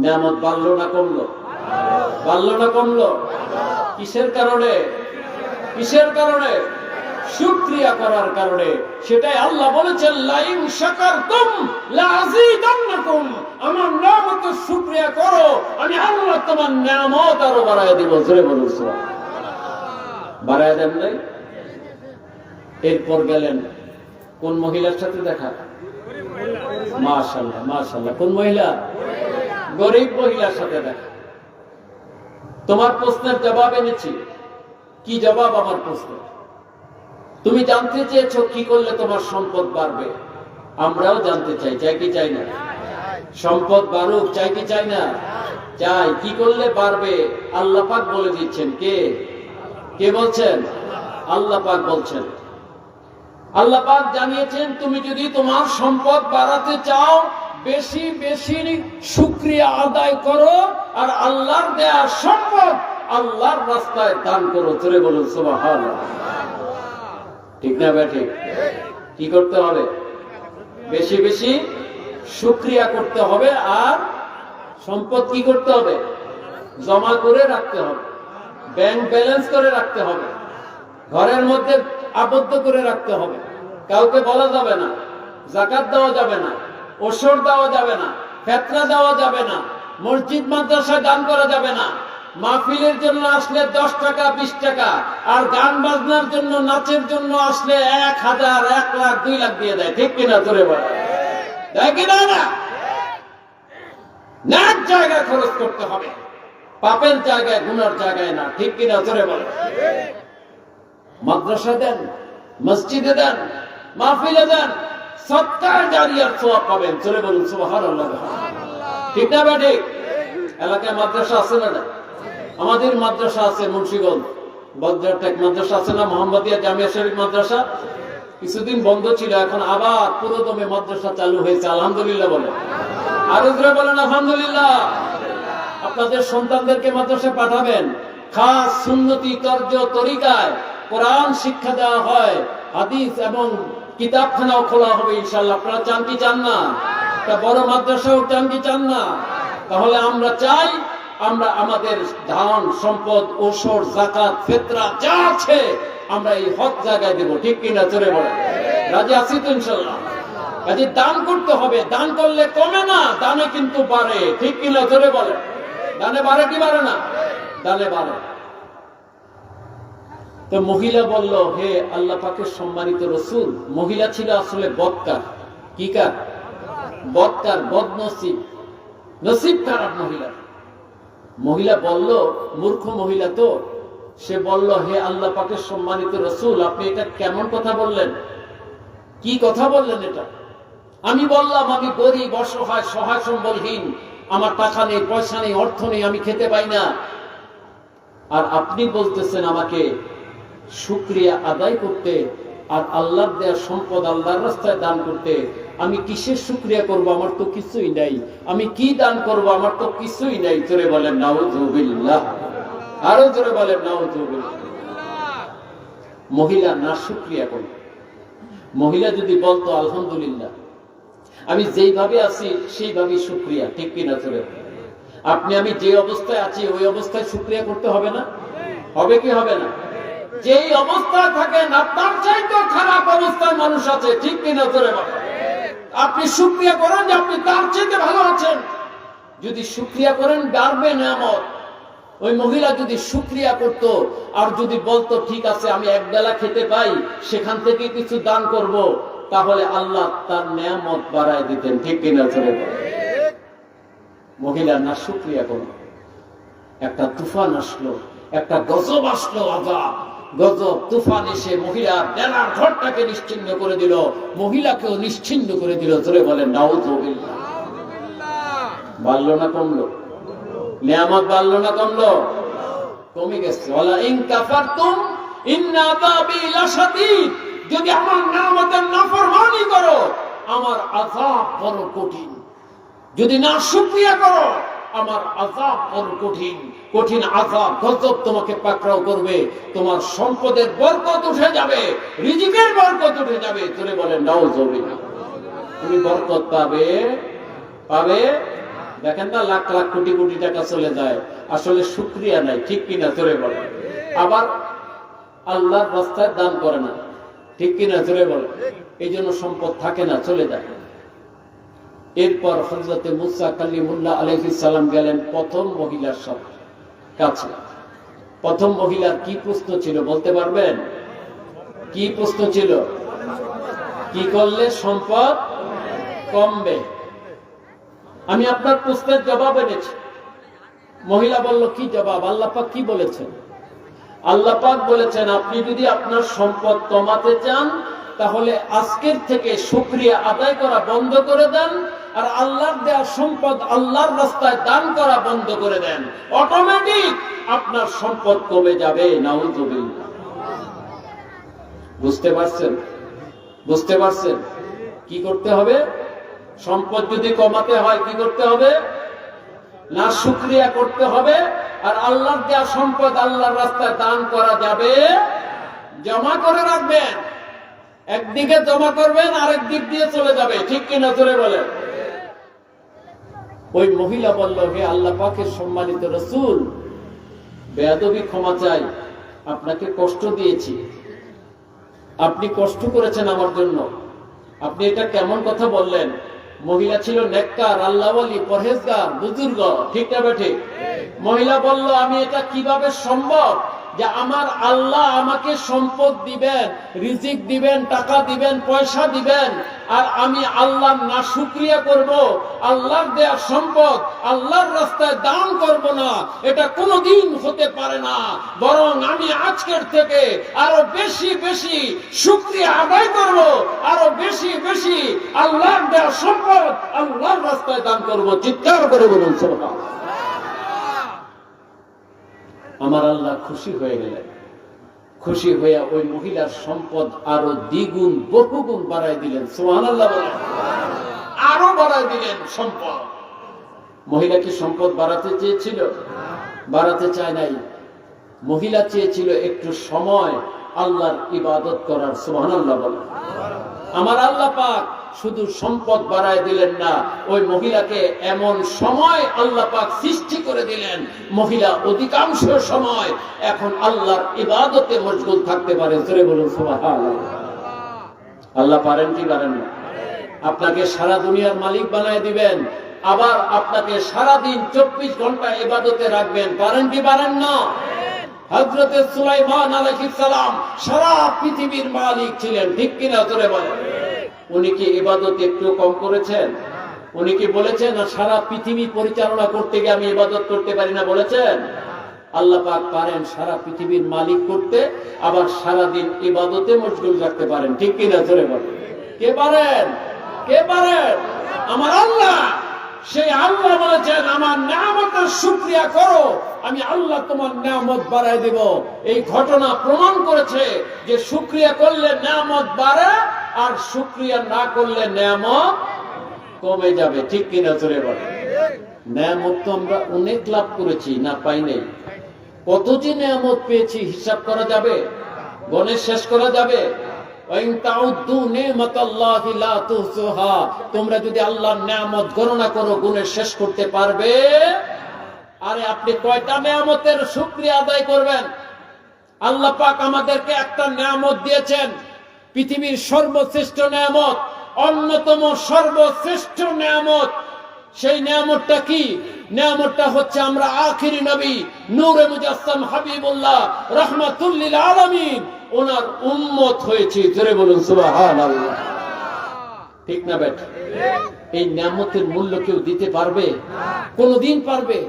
নিয়ামত বাড়লো না কমলো? বাড়লো না কমলো? কিসের কারণে? কিসের কারণে? শুকরিয়া করার কারণে। সেটাই আল্লাহ বলেছেন লাইন শাকারতুম লাযীদান্নাকুম। আমার নিয়ামতের শুকরিয়া করো, আমি আল্লাহ তোমার নিয়ামত আরো বাড়ায় দিব। জোরে বলুন সুবহানাল্লাহ। বাড়ায় দেন নাই? এরপর গেলেন কোন মহিলার সাথে দেখা? মাশাআল্লাহ মাশাআল্লাহ। কোন মহিলা? গরিব মহিলার সাথে দেখা। তোমার প্রশ্নের জবাব এনেছি। কি জবাব আমার প্রশ্ন? তুমি জানতে চেয়েছো কি করলে তোমার সম্পদ বাড়বে। আমরাও জানতে চাই, চাই কি চাই না? সম্পদ বাড়ুক, চাই কি চাই না? চাই। কি করলে বাড়বে আল্লাহ পাক বলে দিচ্ছেন। কে কে বলছেন? আল্লাহ পাক বলছেন। আল্লাহ পাক জানিয়েছেন তুমি যদি তোমার সম্পদ বাড়াতে চাও বেশি বেশি শুকরিয়া আদায় করো আর আল্লাহর দেয়া সম্পদ আল্লাহর রাস্তায় দান করো। জোরে বলুন সুবহানাল্লাহ। ঠিক না ভাই? ঠিক। কি করতে হবে? বেশি বেশি শুকরিয়া করতে হবে। আর সম্পদ কি করতে হবে? জমা করে রাখতে হবে, ব্যাংক ব্যালেন্স করে রাখতে হবে, ঘরের মধ্যে আবদ্ধ করে রাখতে হবে। কাউকে বলা যাবে না, যাকাত দেওয়া যাবে না, ওসর দেওয়া যাবে না, ফিতরা দেওয়া যাবে না, মসজিদ মাদ্রাসায় দান করা যাবে না। মাহফিলের জন্য আসলে 10 টাকা 20 টাকা, আর গান বাজনার জন্য নাচের জন্য আসলে 1000 1 লাখ 2 লাখ দিয়ে দেয়। ঠিক কিনা? জোরে বলে দেয় কিনা? না, নেক জায়গায় খরচ করতে হবে, পাপের জায়গায় গুনার জায়গায় না। ঠিক কিনা? জোরে বলে। মাদ্রাসা দেন, মসজিদে দেন, মাহফিলে দেন, সদকায়ে জারিয়ার সওয়াব পাবেন। জোরে বলুন সুবহানাল্লাহ। ঠিক না বেটি? এলাকায় মাদ্রাসা আছে না? আমাদের মাদ্রাসা আছে মুন্সিগঞ্জ বজ্রটেক মাদ্রাসা আছে না, মোহাম্মদিয়া জামিয়া শরীফ মাদ্রাসা। কিছুদিন বন্ধ ছিল, এখন আবার পুরোদমে মাদ্রাসা চালু হয়েছে। আলহামদুলিল্লাহ বলেন। আরো জোরে বলেন আলহামদুলিল্লাহ। আপনাদের সন্তানদেরকে মাদ্রাসায় পাঠাবেন। খাস সুন্নতি তর্জ তরিকায় কোরআন শিক্ষা দেওয়া হয়, হাদিস এবং কিতাবখানাও খোলা হবে ইনশাআল্লাহ। আপনারা চান কি চান না? একটা বড় মাদ্রাসাও চান কি চান না? তাহলে আমরা চাই আমরা আমাদের ধান সম্পদ ওসর যাকাত ফিতরা যা আছে আমরা এই হক জায়গায় দেব। ঠিক কিনা? জোরে বলেন। রাজি আছি তো ইনশাআল্লাহ? কাজে দান করতে হবে, দান করলে কমে না, দানে কিন্তু বাড়ে। ঠিক কিনা জোরে বলে? দানে বাড়ে কি বাড়ে না? দানে বাড়ে। তো মহিলা বলল, হে আল্লাহ পাকের সম্মানিত রাসূল, মহিলা ছিল আসলে বদকার। কি কার? বদকার, বদনসিব, নসিব খারাপ মহিলা। মহিলা বলল, মূর্খ মহিলা তো, সে বলল, হে আল্লাহ পাকের সম্মানিত রাসূল, আপনি এটা কেমন কথা বললেন? কি কথা বললেন এটা? আমি বললাম আমি গরিব, অসহায়, সহায় সম্বলহীন, আমার টাকা নেই, পয়সা নেই, অর্থ নেই, আমি খেতে পাই না। আর আপনি বলতেছেন আমাকে শুকরিয়া আদায় করতে আর আল্লাহর দেয়া সম্পদ আল্লাহর রাস্তায় দান করতে। আমি কিসের শুকরিয়া করব? আমার তো কিছুই নাই। আমি কি দান করব? আমার তো কিছুই নাই। জোরে বলেন নাউযুবিল্লাহ। আরো জোরে বলেন নাউযুবিল্লাহ। মহিলা না শুকরিয়া করবে। মহিলা যদি বলতো আলহামদুলিল্লাহ, আমি যেইভাবে আছি সেইভাবেই শুকরিয়া। ঠিক কিনা জোরে? আপনি আমি যে অবস্থায় আছি ওই অবস্থায় শুকরিয়া করতে হবে না? হবে কি হবে না? যেই অবস্থায় থাকেন আপনার চাইতেও খারাপ অবস্থায় মানুষ আছে। ঠিক কিনা জোরে বলেন? আপনি শুকরিয়া করেন যে আপনি তার চাইতে ভালো আছেন। যদি শুকরিয়া করেন বাড়বে নিয়ামত। ওই মহিলা যদি শুকরিয়া করত আর যদি বলতো ঠিক আছে আমি এক বেলা খেতে পাই, সেখান থেকে কিছু দান করব, তাহলে আল্লাহ তার নিয়ামত বাড়ায় দিতেন। ঠিক কিনা জোরে বলেন? মহিলা না শুকরিয়া করল, একটা তুফান আসলো, একটা গজব আসলো, আযাব, গজব, তুফান এসে মহিলার বেলার ঘরটাকে নিশ্চিহ্ন করে দিল, মহিলাকেও নিশ্চিহ্ন করে দিল। জোরে বলেন নাউযুবিল্লাহ। বাড়লো না কমলো? নিয়ামত বাড়লো না কমলো? কমে গেছে। ওয়ালা ইন কাফারতুম ইন্না আযাবি লাশাদীদ। যদি আমার নিয়ামতের নাফরমানি করো আমার আযাব বড় কঠিন। যদি না শুকরিয়া করো আমার আযাব বড় কঠিন। কঠিন আযাব, গজব তোমাকে পাকড়াও করবে। তোমার সম্পদের বরকত উঠে যাবে, রিজিকের বরকত উঠে যাবে। জোরে বলেন নাউযুবিল্লাহ। তুমি বরকত পাবে, পাবে। দেখেন না, লাখ লাখ কোটি কোটি টাকা চলে যায়, আসলে শুকরিয়া নাই। ঠিক কিনা জোরে বলেন? আবার আল্লাহর রাস্তায় দান করে না। ঠিক কিনা জোরে বলেন? এই জন্য সম্পদ থাকে না, চলে যায়। এরপর হযরতে মুসা কালিমুল্লাহ আলাইহিস সালাম গেলেন প্রথম মহিলার কাছে। প্রথম মহিলার কি প্রশ্ন ছিল বলতে পারবেন? কি প্রশ্ন ছিল? কি করলে সম্পদ কমবে? আমি আপনার প্রশ্নের জবাব এনেছি। মহিলা বলল, কি জবাব? আল্লাহ পাক কি বলেছেন? আল্লাহ পাক বলেছেন, আপনি যদি আপনার সম্পদ কমাতে চান তাহলে আজকের থেকে শুকরিয়া আদায় করা বন্ধ করে দেন আর আল্লাহর দেওয়া সম্পদ আল্লাহর রাস্তায় দান করা বন্ধ করে দেন। অটোমেটিক আপনার সম্পদ কমে যাবে। নাউযুবিল্লাহ। বুঝতে পারছেন? বুঝতে পারছেন? কি করতে হবে? সম্পদ যদি কমাতে হয় কি করতে হবে? না শুকরিয়া করতে হবে আর আল্লাহর দেওয়া সম্পদ আল্লাহর রাস্তায় দান করা যাবে। জমা করে রাখবেন, একদিকে জমা করবেন আরেক দিক দিয়ে চলে যাবে। ঠিক কিনা জোরে বলেন? ওই মহিলা বলল, হে আল্লাহ পাকের সম্মানিত রাসূল, বেয়াদবি ক্ষমা চাই, আপনাকে কষ্ট দিয়েছি, আপনি কষ্ট করেছেন আমার জন্য, আপনি এটা কেমন কথা বললেন? মহিলা ছিল নেককার, আল্লাহওয়ালি, পরহেজগার, বুজুর্গ। ঠিক না বেঠিক? মহিলা বলল, আমি এটা কিভাবে সম্ভব যে আমার আল্লাহ আমাকে সম্পদ দিবেন, রিজিক দিবেন, টাকা দিবেন, পয়সা দিবেন, আর আমি আল্লাহ না শুকরিয়া করব, আল্লাহর দেয়া সম্পদ আল্লাহর রাস্তায় দান করব না? এটা কোনোদিন হতে পারে না। বরং আমি আজকের থেকে আরো বেশি বেশি শুকরিয়া আদায় করব, আরো বেশি বেশি আল্লাহর দেয়া সম্পদ আল্লাহর রাস্তায় দান করব। চিৎকার করে বলুন সুবহানাল্লাহ। আমার আল্লাহ খুশি হয়ে গেলেন। খুশি হয়ে ওই মহিলার সম্পদ আরো দ্বিগুণ বহুগুণ বাড়াই দিলেন। সুবহানাল্লাহ বলেন। আরো বাড়াই দিলেন সম্পদ। মহিলা কি সম্পদ বাড়াতে চেয়েছিল? বাড়াতে চায় নাই। মহিলা চেয়েছিল একটু সময় আল্লাহর ইবাদত করার। সুবহানাল্লাহ বলেন। আমার আল্লাহ পাক শুধু সম্পদ বাড়ায় দিলেন না, ওই মহিলাকে এমন সময় আল্লাহ পাক সৃষ্টি করে দিলেন, মহিলা অধিকাংশ সময় এখন আল্লাহর ইবাদতে মশগুল থাকতে পারে। জোরে বলুন সুবহানাল্লাহ। আল্লাহ পারেন কি পারেন না? আপনাকে সারা দুনিয়ার মালিক বানায় দিবেন, আবার আপনাকে সারা দিন 24 ঘন্টা ইবাদতে রাখবেন। পারেন কি পারেন না? হযরতে সুলাইমান আলাইহিস সালাম সারা পৃথিবীর মালিক ছিলেন, ঠিক কিনা জোরে বলেন? উনি কি ইবাদত একটু কম করেছেন? উনি কি বলেছেন না সারা পৃথিবী পরিচালনা করতে গিয়ে আমি ইবাদত করতে পারি না? বলেছেন? আল্লাহ পাক পারেন সারা পৃথিবীর মালিক করতে, আবার সারা দিন ইবাদতে মশগুল রাখতে পারেন, ঠিক কিনা জোরে বলেন? কে পারেন? কে পারেন? আমার আল্লাহ। সেই আল্লাহ বলেছেন আমার নিয়ামতের শুকরিয়া করো, আমি আল্লাহ তোমার নিয়ামত বাড়ায় দেব। এই ঘটনা প্রমাণ করেছে যে শুকরিয়া করলে নিয়ামত বাড়ে, আর শুকরিয়া না করলে নিয়ামত কমে যাবে, ঠিক কিনা জোরে বলেন? নিয়ামত তো আমরা অনেক লাভ করেছি, না পাই নাই? কত যে নিয়ামত পেয়েছি হিসাব করা যাবে? গণে শেষ করা যাবে? তোমরা যদি আল্লাহর নিয়ামত গণনা করো গুণে শেষ করতে পারবে? আরে আপনি কয়টা নিয়ামতের শুকরিয়া আদায় করবেন? আল্লাহ পাক আমাদেরকে একটা নিয়ামত দিয়েছেন, পৃথিবীর সর্বশ্রেষ্ঠ নিয়ামত, অন্যতম সর্বশ্রেষ্ঠ নিয়ামত। সেই নিয়ামতটা কি? নিয়ামতটা হচ্ছে আমরা আখিরি নবী নূরে মুজাসসাম হাবিবুল্লাহ রাহমাতুল লিল আলামিন ওনার উম্মত হয়েছি। জোরে বলুন সুবহানাল্লাহ। ঠিক না বেটা? এই নিয়ামতের মূল্য কেউ দিতে পারবে? কোনদিন পারবে?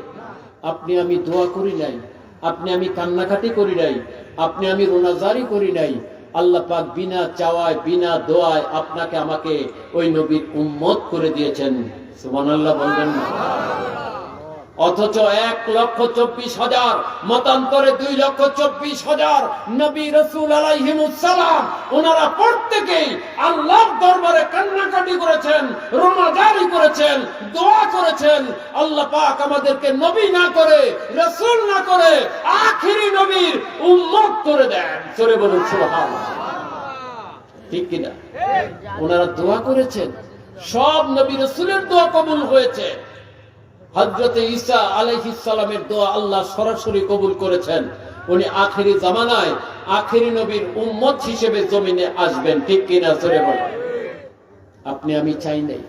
আপনি আমি দোয়া করি নাই, আপনি আমি কান্নাকাটি করি নাই, আপনি আমি রোনাজারি করি নাই, আল্লাহ পাক বিনা চাওয়ায় বিনা দোয়ায় আপনাকে আমাকে ওই নবীর উম্মত করে দিয়েছেন। সুবহানাল্লাহ বলবেন না? অথচ 1,24,000 মতান্তরে 2,24,000 নবী রাসূল আলাইহিমুস সালাম ওনারা প্রত্যেকেই আল্লাহর দরবারে কান্নাকাটি করেছেন, রোনাজারি করেছেন, দোয়া করেছেন, আল্লাহ পাক আমাদেরকে নবী না করে, রাসূল না করে আখিরি নবীর উম্মত করে দেন। জোরে বলুন সুবহানাল্লাহ। ঠিক কিনা? ওনারা দোয়া করেছেন, সব নবী রাসূলের দোয়া কবুল হয়েছে। হযরতে ঈসা আলাইহিস সালামের দোয়া আল্লাহ সরাসরি কবুল করেছেন। উনি আখেরি জামানায় আখেরি নবীর উম্মত হিসেবে জমিনে আসবেন, ঠিক কিনা জোরে বলেন? আপনি আমি চাই নাই।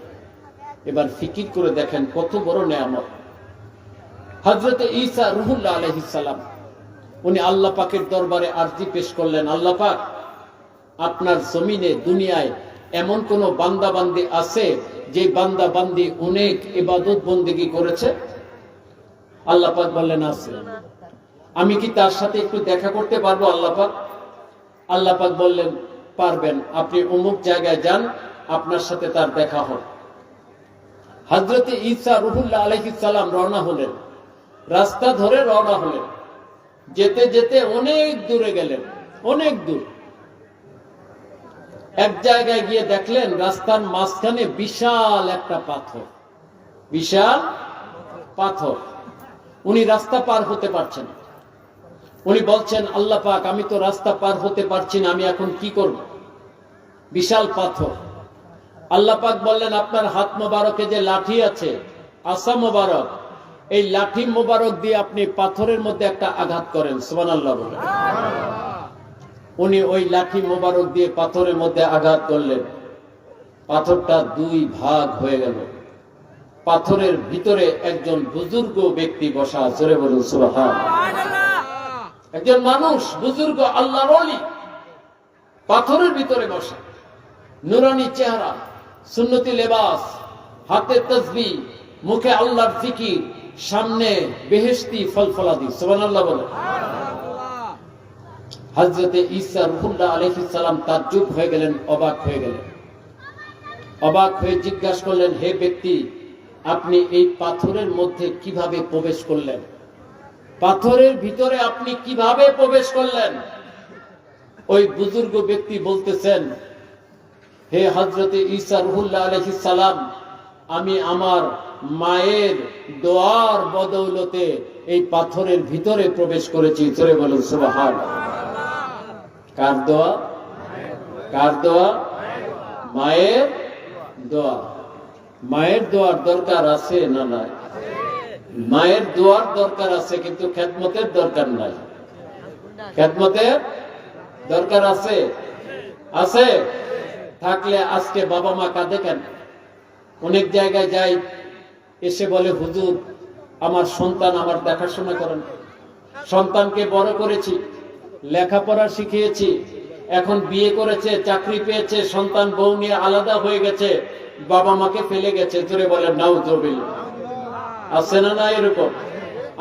এবার ফিকির করে দেখেন কত বড় নিয়ামত। হযরতে ঈসা রূহুল্লাহ আলাইহিস সালাম উনি আল্লাহ পাকের দরবারে আরজি পেশ করলেন, আল্লাহ পাক আপনার জমিনে দুনিয়ায় এমন কোন বান্দা বান্দি আছে যে বান্দা বান্দি অনেক ইবাদত বন্দেগী করেছে? আল্লাহ পাক বললেন আছে। আমি কি তার সাথে একটু দেখা করতে পারবো? আল্লাহ পাক আল্লাহ পাক বললেন পারবেন, আপনি অমুক জায়গায় যান, আপনার সাথে তার দেখা হবে। হযরতে ঈসা রূহুল্লাহ আলাইহিস সালাম রওনা হলেন, রাস্তা ধরে রওনা হলেন। যেতে যেতে অনেক দূরে গেলেন, অনেক দূর। এক জায়গায় গিয়ে দেখলেন রাস্তার মাঝখানে বিশাল একটা পাথর, বিশাল পাথর। উনি রাস্তা পার হতে পারছেন। উনি বলছেন আল্লাহ পাক আমি তো রাস্তা পার হতে পারছি না, আমি এখন কি করব? বিশাল পাথর। আল্লাহ পাক বললেন আপনার হাত মোবারকে যে লাঠি আছে, আসা মোবারক, এই লাঠি মোবারক দিয়ে আপনি পাথরের মধ্যে একটা আঘাত করেন। সুবহানাল্লাহ বলেন। উনি ওই লাঠি মোবারক দিয়ে পাথরের মধ্যে আঘাত করলেন। পাথরটা দুই ভাগ হয়ে গেল। পাথরের ভিতরে একজন বুজুর্গ ব্যক্তি বসা। জোরে বলুন সুবহানাল্লাহ। একজন মানুষ, বুজুর্গ আল্লাহর ওলি, পাথরের ভিতরে বসা, নুরানি চেহারা, সুন্নতি লেবাস, হাতে তাসবিহ, মুখে আল্লাহর জিকির, সামনে বেহেশতি ফলফলাদি। সুবহানাল্লাহ বলেন। হযরতে ঈসা রূহুল্লাহ আলাইহিস সালাম তাজ্জুব হয়ে গেলেন, অবাক হয়ে গেলেন। অবাক হয়ে জিজ্ঞাসা করলেন হে ব্যক্তি, আপনি এই পাথরের মধ্যে কিভাবে প্রবেশ করলেন? পাথরের ভিতরে আপনি কিভাবে প্রবেশ করলেন? ওই বুজুর্গ ব্যক্তি বলতেছেন হে হযরতে ঈসা রূহুল্লাহ আলাইহিস সালাম, আমি আমার মায়ের দোয়ার বদৌলতে এই পাথরের ভিতরে প্রবেশ করেছি। জোরে বলুন সুবহানাল্লাহ। কার দোয়া? কার দোয়া? মায়ের দোয়া। মায়ের দোয়ার দরকার আছে না নাই? মায়ের দোয়ার দরকার আছে, কিন্তু খেদমতের দরকার নাই। খেদমতের দরকার আছে? আছে? থাকলে আজকে বাবা মা কাঁদে কেন? অনেক জায়গায় যাই, এসে বলে হুজুর আমার সন্তান আমার দেখাশোনা করেন, সন্তানকে বড় করেছি, লেখাপড়া শিখিয়েছি, এখন বিয়ে করেছে, চাকরি পেয়েছে, সন্তান বউ নিয়ে আলাদা হয়ে গেছে, বাবা মাকে ফেলে গেছে। জোরে বলে নাউজুবিল্লাহ। আছে না নাই? এরকম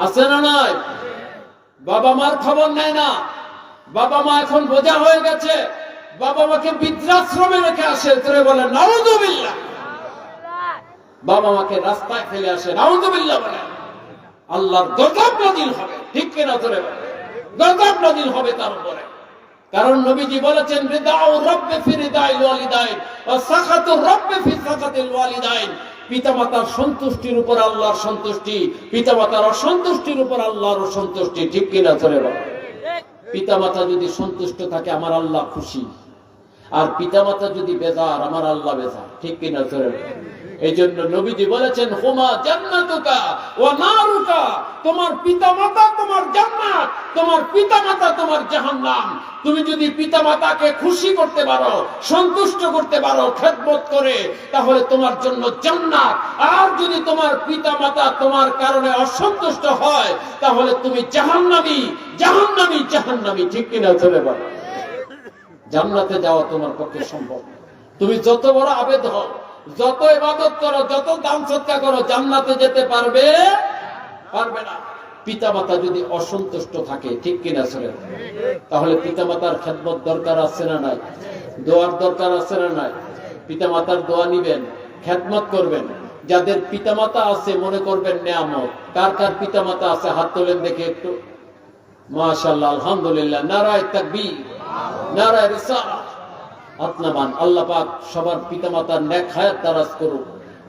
আছে না নাই? বাবা মার খবর নেয় না, বাবা মা এখন বোঝা হয়ে গেছে, বাবা মাকে বৃদ্ধাশ্রমে রেখে আসে। জোরে বলে নাউজুবিল্লাহ। বাবা মাকে রাস্তায় ফেলে আসে, নাউজুবিল্লাহ বলে। আল্লাহর গজব নাযিল হবে, ঠিক কিনা? জোরে বলে গজব নাযিল হবে তার উপরে। কারণ নবীজি বলেছেন রিদাউ রাব্বি ফি রিদাইল ওয়ালিদাইন ওয়া সাখাতু রাব্বি ফি সাখাতিল ওয়ালিদাইন। পিতামাতার সন্তুষ্টির উপর আল্লাহর সন্তুষ্টি, পিতামাতার অসন্তুষ্টির উপর আল্লাহর অসন্তুষ্টি, ঠিক কিনা? চলে বলে পিতামাতা যদি সন্তুষ্ট থাকে আমার আল্লাহ খুশি, আর পিতামাতা যদি বেজার আমার আল্লাহ বেজার, ঠিক কিনা? চলে বলে এই জন্য নবীজি বলেছেন হুমা জান্নাতুকা ওয়া নারুকা। তোমার পিতামাতা তোমার জান্নাত, তোমার পিতামাতা তোমার জাহান্নাম। তুমি যদি পিতামাতাকে খুশি করতে পারো, সন্তুষ্ট করতে পারো খেদমত করে, তাহলে তোমার জন্য জান্নাত। আর যদি তোমার পিতামাতা তোমার কারণে অসন্তুষ্ট হয়, তাহলে তুমি জাহান্নামী, জাহান্নামী, জাহান্নামী, ঠিক কিনা? চলে বলো জান্নাতে যাওয়া তোমার পক্ষে সম্ভব। তুমি যত বড় আবেদ হও, যত ইবাদত করো, যত দান সদকা করো, জান্নাতে যেতে পারবে না। পিতামাতা যদি অসন্তুষ্ট থাকে, ঠিক কিনা? ছেলে তাহলে পিতামাতার খেদমত দরকার আছে না নাই? দোয়ার দরকার আছে না নাই? পিতামাতার দোয়া নিবেন, খেদমত করবেন। যাদের পিতামাতা আছে মনে করবেন নেয়ামত। কার কার পিতামাতা আছে হাত তোলেন দেখে একটু। মাশাআল্লাহ, আলহামদুলিল্লাহ, নারায়ে তাকবীর, নারায়ে রিসালাত। আত্মাবান আল্লাহ পাক সবার পিতামাতার নেক হায়াত দারাজ করুন।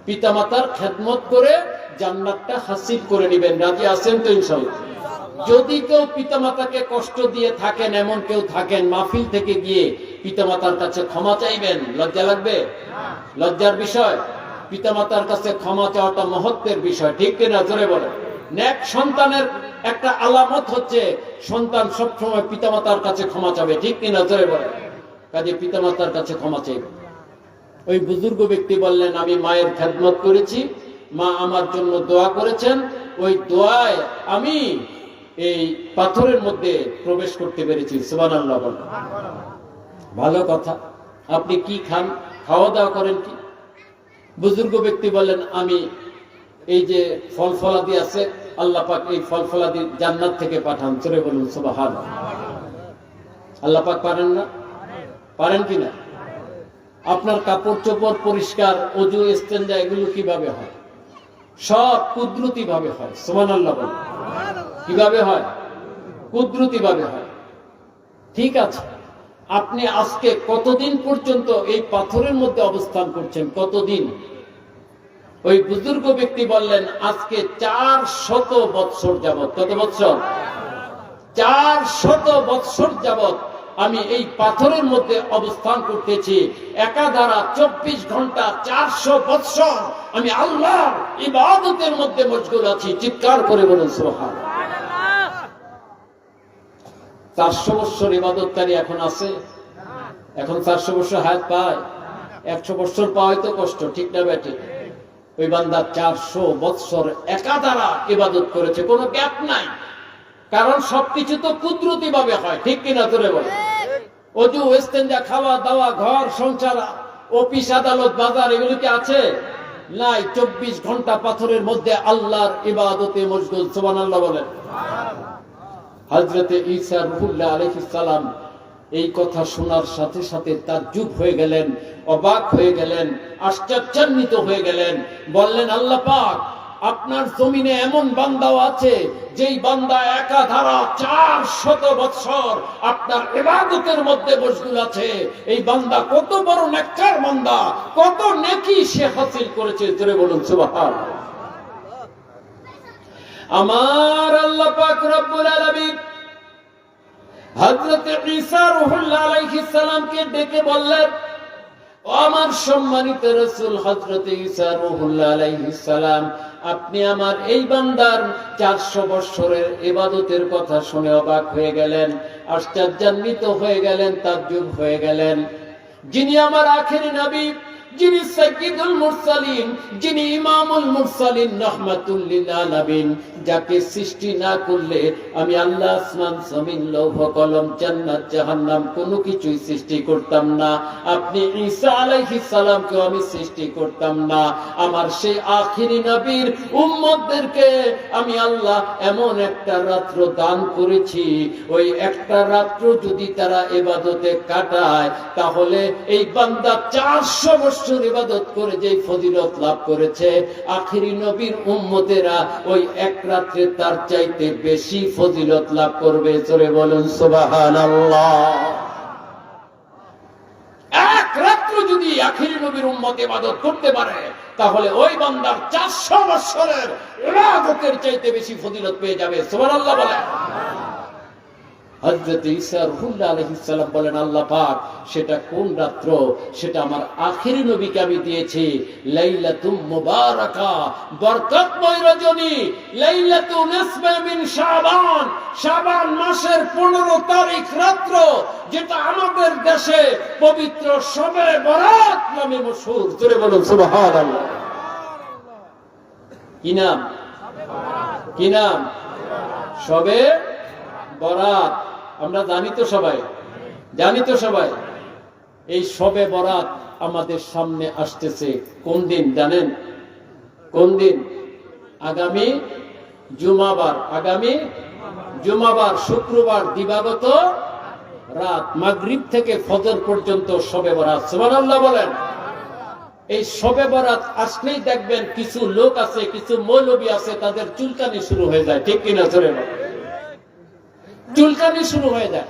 পিতামাতার খেদমত করে জান্নাতটা হাসিল করে নেবেন। রাজি আছেন তো ইনশাআল্লাহ? যদি কেউ পিতামাতাকে কষ্ট দিয়ে থাকেন, এমন কেউ থাকেন, মাহফিল থেকে গিয়ে পিতামাতার কাছে ক্ষমা চাইবেন। লজ্জা লাগবে? লজ্জার বিষয়? পিতামাতার কাছে ক্ষমা চাওয়াটা মহত্বের বিষয়, ঠিক কিনা? জোরে বলে। নেক সন্তানের একটা আলামত হচ্ছে সন্তান সবসময় পিতামাতার কাছে ক্ষমা চাবে, ঠিক কিনা? জোরে বলে। কাজে পিতামাতার কাছে ক্ষমা চাইবে। ওই বুজুর্গ ব্যক্তি বললেন আমি মায়ের খেদমত করেছি, মা আমার জন্য দোয়া করেছেন, ওই দোয়ায় আমি এই পাথরের মধ্যে প্রবেশ করতে পেরেছি। সুবহানাল্লাহ বলেন। ভালো কথা। আপনি কি খান, খাওয়া দাওয়া করেন কি? বুজুর্গ ব্যক্তি বললেন আমি এই যে ফল ফলাদি আছে, আল্লাহ পাক এই ফল ফলাদি জান্নাত থেকে পাঠান। চলে বলুন সুবহানাল্লাহ। আল্লাহ পাক পারেন না? পারেন কিনা? আপনার কাপড় চোপড় পরিষ্কার, ওযু, ইস্তেঞ্জা এগুলো কিভাবে হয়? সব কুদরতি ভাবে হয়। সুবহানাল্লাহ বলেন। কিভাবে হয়? কুদরতি ভাবে হয়। ঠিক আছে, আপনি আজকে কতদিন পর্যন্ত এই পাথরের মধ্যে অবস্থান করছেন? কতদিন? ওই বুজুর্গ ব্যক্তি বললেন আজকে 400 বৎসর যাবত। কত বৎসর? 400 বৎসর যাবত আমি এই পাথরের মধ্যে অবস্থান করতেছি। একাধারা 24 ঘন্টা 400 বৎসর আমি আল্লাহর ইবাদতের মধ্যে মশগুল আছি। চিৎকার করে বলুন সুবহানাল্লাহ। 400 বৎসর ইবাদতকারী এখন আছে? এখন 400 বৎসর হায়াত পায়? 100 বৎসর পাওয়াই তো কষ্ট, ঠিক না বেঠিক? ওই বান্দা 400 বৎসর একাধারা ইবাদত করেছে, কোনো গ্যাপ নাই। কারণ সবকিছু তো কুদরতি ভাবে হয়, ঠিক কিনা? তোরে বলে ওযু, ইস্তেঞ্জা, খাওয়া দাওয়া, ঘর সংসার, অফিস আদালত, বাজার, এগুলো কি আছে? নাই। 24 ঘন্টা পাথরের মধ্যে আল্লাহর ইবাদতে মশগুল। সুবহানাল্লাহ বলেন। হযরতে ঈসা রূহুল্লাহ আলাইহিস সালাম এই কথা শোনার সাথে সাথে তাজ্জুব হয়ে গেলেন, অবাক হয়ে গেলেন, আশ্চর্যান্বিত হয়ে গেলেন। বললেন আল্লাহ পাক আপনার জমিনে এমন বান্দাও আছে যেই বান্দা একাধারা 400 বৎসর আপনার ইবাদতের মধ্যে মশগুল আছে। এই বান্দা কত বড় নেককার বান্দা, কত নেকি সে হাসিল করেছে। জোরে বলুন সুবহানাল্লাহ। আমার আল্লাহ পাক রব্বুল আলামিন হযরত ঈসা রূহুল্লাহ আলাইহিস সালামকে ডেকে বললেন ও আমার সম্মানিত রাসূল হযরত ঈসা রূহুল্লাহ আলাইহিস সালাম, আপনি আমার এই বান্দার 400 বছরের ইবাদতের কথা শুনে অবাক হয়ে গেলেন, আশ্চর্যান্বিত হয়ে গেলেন, তাজ্জুব হয়ে গেলেন। যিনি আমার আখেরি নবী, যিনি সাইয়্যিদুল মুরসালিন, যিনি ইমামুল মুরসালিন রাহমাতুল লিল আলামিন, যাকে সৃষ্টি না করলে আমি আল্লাহ আসমান জমিন লৌহ কলম জান্নাত জাহান্নাম কোনো কিছুই সৃষ্টি করতাম না। আপনি ঈসা আলাইহিস সালামকে আমি সৃষ্টি করতাম না। আমার সেই আখেরি নবীর উম্মতদেরকে আমি আল্লাহ এমন একটা রাত্র দান করেছি, ওই একটা রাত্র যদি তারা ইবাদতে কাটায় তাহলে এই বান্দা 400 বছর ইবাদত করে যে ফজিলত লাভ করেছে, আখেরি নবীর উম্মতেরা ওই এক রাত্রে তার চাইতে বেশি ফজিলত লাভ করবে। জোরে বলুন সুবহানাল্লাহ। এক রাত্র যদি আখেরি নবীর উম্মত ইবাদত করতে পারে তাহলে ওই বান্দার 400 বছরের ইবাদতের চাইতে বেশি ফজিলত পেয়ে যাবে। সুবহানাল্লাহ বলেন। হযরত ঈসা রূহুল্লাহ আলাইহিস সালাম বলেন, আল্লাহ পাক সেটা কোন রাত্র? সেটা আমার আখেরি নবীকে আমি দিয়েছি। লাইলাতুম মুবারাকা, বরকতময় রজনী, লাইলাতু নিসফে মিন শাবান, শাবান মাসের 15 তারিখ রাত্র, যেটা আমাদের দেশে পবিত্র শবে বরাত নামে মশহুর। জোরে বলুন সুবহানাল্লাহ। কি নাম? কি নাম? শবে বরাত। আমরা জানি তো সবাই, জানি তো সবাই। এই শবে বরাত আমাদের সামনে আসতেছে কোন দিন জানেন? কোন দিন? আগামী জুমাবার, আগামী জুমাবার, শুক্রবার দিবাগত রাত মাগরিব থেকে ফজর পর্যন্ত শবে বরাত। সুবহানাল্লাহ বলেন। এই শবে বরাত আসলেই দেখবেন কিছু লোক আছে, কিছু মৌলবী আছে, তাদের চুলকানি শুরু হয়ে যায়। ঠিক কিনা? জোরে বলেন। চুলকানি শুরু হয়ে যায়।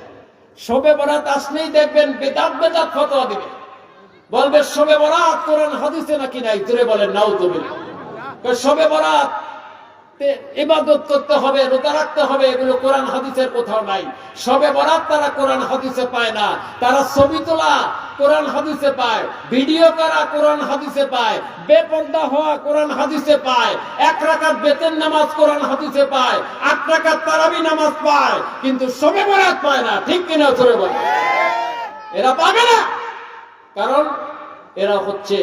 শবে বরাত আসলেই দেখবেন বেদাত বেদাত ফতোয়া দিবে, বলবে শবে বরাত কোরআন হাদিসে নাকি নাই। জোরে বলেন নাউযুবিল্লাহ। শবে বরাত ইবাদত করতে হবে, রোজা রাখতে হবে, এগুলো কোরআন হাদিসের কোথাও নাই। শবে বরাত তারা কোরআন হাদিসে পায় না। তারা ছবি তোলা কোরআন হাদিসে পায়, ভিডিও করা কোরআন হাদিসে পায়, বেপর্দা হওয়া কোরআন হাদিসে পায়, 1 রাকাত বেতের নামাজ কোরআন হাদিসে পায়, 8 রাকাত তারাবি নামাজ পায়, কিন্তু শবে বরাত পায় না। ঠিক কিনা? জোরে বলেন। এরা পাবে না, কারণ এরা হচ্ছে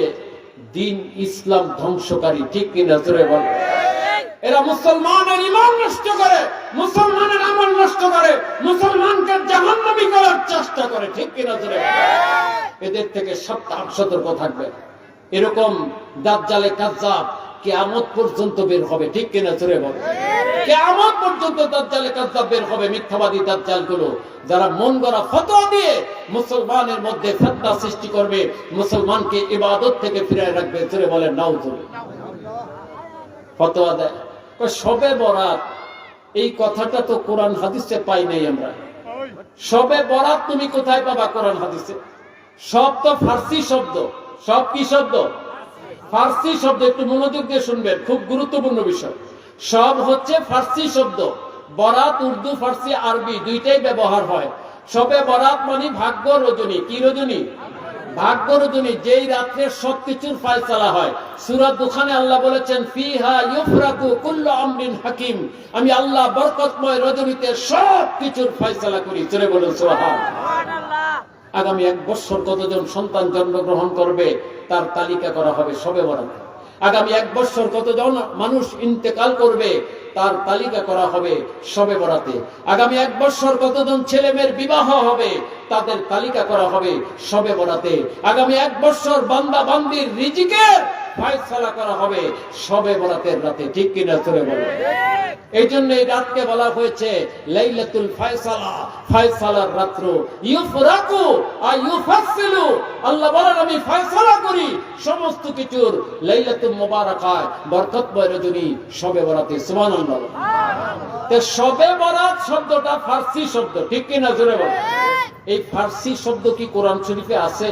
দ্বীন ইসলাম ধ্বংসকারী। ঠিক কিনা? জোরে বলেন। এরা মুসলমানের ঈমান নষ্ট করে, মুসলমানের আমল নষ্ট করে, মুসলমানকে জাহান্নামী করার চেষ্টা করে। ঠিক কিনা? জোরে এদের থেকে সাবধান, সতর্ক থাকবে। এরকম দাজ্জালে কাজ্জাব কিয়ামত পর্যন্ত বের হবে। ঠিক কিনা? জোরে বলেন। কিয়ামত পর্যন্ত দাজ্জালে কাজ্জাব বের হবে। মিথ্যাবাদী দাজ্জাল গুলো যারা মন গড়া ফতোয়া দিয়ে মুসলমানের মধ্যে ফিতনা সৃষ্টি করবে, মুসলমানকে ইবাদত থেকে ফিরিয়ে রাখবে। জোরে বলেন নাউযুবিল্লাহ। ফতোয়া দেয় শবে বরাত, এই কথাটা তো কোরআন হাদিসে পাই নাই আমরা। শবে বরাত তুমি কোথায় পাবা কোরআন হাদিসে? সব তো ফার্সি শব্দ। সব কি শব্দ? ফার্সি শব্দ। একটু মনোযোগ দিয়ে শুনবেন, খুব গুরুত্বপূর্ণ বিষয়। সব হচ্ছে ফার্সি শব্দ। বরাত উর্দু, ফার্সি, আরবি দুইটাই ব্যবহার হয়। শবে বরাত মানে ভাগ্য রজনী। কি রজনী? ভাগ্য রজনী, যেই রাত্রে সবকিছুর ফায়সালা হয়। সূরা দুখানে আল্লাহ বলেছেন, ফিহা ইউফরাকু কুল্লু আমরিন হাকিম। আমি আল্লাহ বরকতময় রজনীতে সবকিছুর ফায়সালা করি। জোরে বলুন সুবহানাল্লাহ। আগামী 1 বছর কতজন সন্তান জন্মগ্রহণ করবে তার তালিকা করা হবে শবে বরাতে। আগামী 1 বছর কতজন মানুষ ইন্তেকাল করবে তার তালিকা করা হবে শবে বরাতে। আগামী 1 বছর কতজন ছেলে মেয়ের বিবাহ হবে তাদের তালিকা করা হবে শবে বরাতে। আগামী 1 বছর বান্দা বান্দির রিজিকের ফায়সালা করা হবে শবে বরাতের রাতে। ঠিক কিনা? জোরে বলেন। এই জন্য এই রাতকে বলা হয়েছে লাইলাতুল ফায়সালা, ফায়সালার রাত্র। ইউফরাকু আ ইউফাসসিলু, আল্লাহ বলেন আমি ফায়সালা করি সমস্ত কিছুর। লাইলাতুল মুবারাকা, বরকতময় রজনী শবে বরাতে। সুবহানাল্লাহ। তো শবে বরাত শব্দটা ফার্সি শব্দ। ঠিক কিনা? জোরে বলেন। এই ফার্সি শব্দ কি কোরআন শরীফে আছে?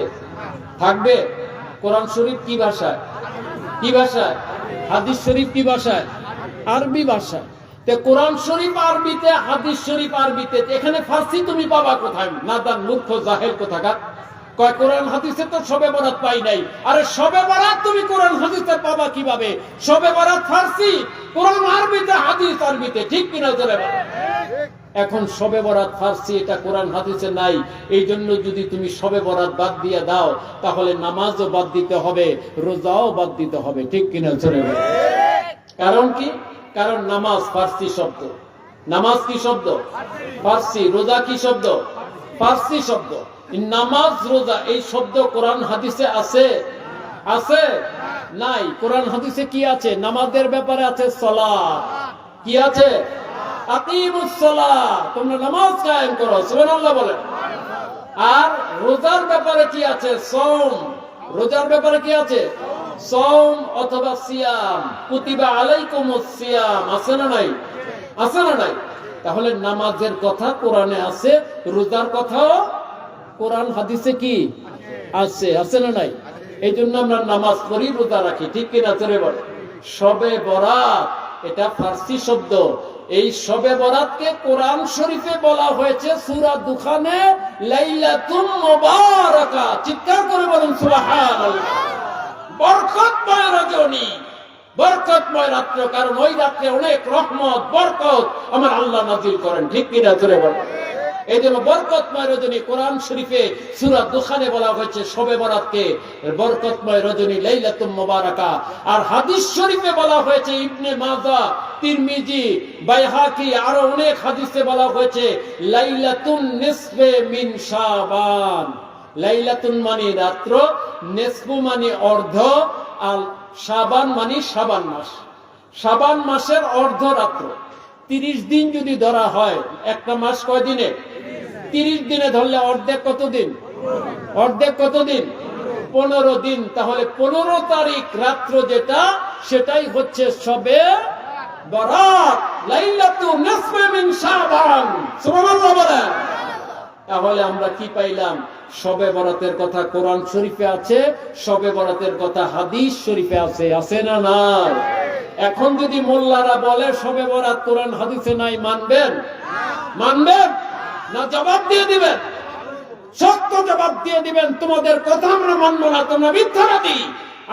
থাকবে? কোরআন শরীফ কি ভাষায়? কি ভাষায়? হাদিস শরীফ কি ভাষায়? আরবি ভাষায়। তে কোরআন শরীফ আরবিতে, হাদিস শরীফ আরবিতে, এখানে ফার্সি তুমি পাবা কোথায়? নাদান মূর্খ জাহেল কোথাকার। কয় কোরআন হাদিসে তো শবে বরাত পাই নাই। আরে শবে বরাত তুমি কোরআন হাদিসে পাবা কিভাবে? শবে বরাত ফার্সি, কোরআন আরবিতে, হাদিস আরবিতে। ঠিক কিনা? জোরে বলেন। এখন শবে বরাত ফার্সি, এটা কোরআন হাদিসে নাই। এই জন্য যদি তুমি শবে বরাত বাদ দিয়ে দাও তাহলে নামাজও বাদ দিতে হবে, রোজাও বাদ দিতে হবে। ঠিক কিনা? চলে কারণ কি? কারণ নামাজ ফার্সি শব্দ। নামাজ কি শব্দ? ফার্সি। রোজা কি শব্দ? ফার্সি শব্দ। নামাজ রোজা এই শব্দ কোরআন হাদিসে আছে? আছে? নাই। কোরআন হাদিসে কি আছে? নামাজের ব্যাপারে আছে সালাত। কি আছে? আকিমুস সালাত, তোমরা নামাজ কায়েম করো। সুবহানাল্লাহ বলেন। আর রোজার ব্যাপারে কি আছে? সওম। রোজার ব্যাপারে কি আছে? সওম অথবা সিয়াম। কুতিবা আলাইকুমুস সিয়াম। আছে না নাই? আছে না নাই? তাহলে নামাজের কথা কোরআনে আছে, রোজার কথাও কোরআন হাদিসে কি আছে? আছে না নাই? এই জন্য আমরা নামাজ পড়ি, রোজা রাখি। ঠিক কিনা? চলে বলে। শবে বরাত এটা ফার্সি শব্দ। এই শবে বরাতকে কোরআন শরীফে বলা হয়েছে সূরা দুখানে লাইলাতুল মুবারাকা। চিৎকার করে বলুন সুবহানাল্লাহ। বরকতময় রজনী, বরকতময় রাত্র। কারণ ওই রাত্রে অনেক রহমত, বরকত আমার আল্লাহ নাযিল করেন। ঠিক কিনা? চলে বলে। এই জন্য বরকতময় রজনী কোরআন শরীফে সূরা দুখানে বলা হয়েছে শবে বরাতকে বরকতময় রজনী, লাইলাতুল মুবারাকা। আর হাদিস শরীফে বলা হয়েছে ইবনে মাজাহ, তিরমিজি, বাইহাকি, আরো অনেক হাদিসে বলা হয়েছে লাইলাতুন নিসফে মিন শাবান। লাইলাতুন মানে রাত্র, নিসফু মানে অর্ধ, আর শাবান মানে শাবান মাস। শাবান মাসের অর্ধ রাত্র। 30 দিন যদি ধরা হয়, একটা মাস কয় দিনে? 30 দিনে ধরলে অর্ধেক কত দিন? অর্ধেক কত দিন? 15 দিন। তাহলে 15 তারিখ রাত্র যেটা, সেটাই হচ্ছে শবে বরাত, লাইলাতুন নিসফে মিন শাবান। সুবহানাল্লাহ বলেন। তাহলে আমরা কি পাইলাম? শবে বরাতের কথা কোরআন শরীফে আছে, শবে বরাতের কথা হাদিস শরীফে আছে। আছে না নাই? এখন যদি মোল্লারা বলে শবে বরাত কোরআন হাদিসে নাই, মানবেন? মানবেন না? জবাব দিয়ে দিবেন, সত্য জবাব দিয়ে দিবেন। তোমাদের কথা আমরা মানব না, তোমরা মিথ্যাবাদী।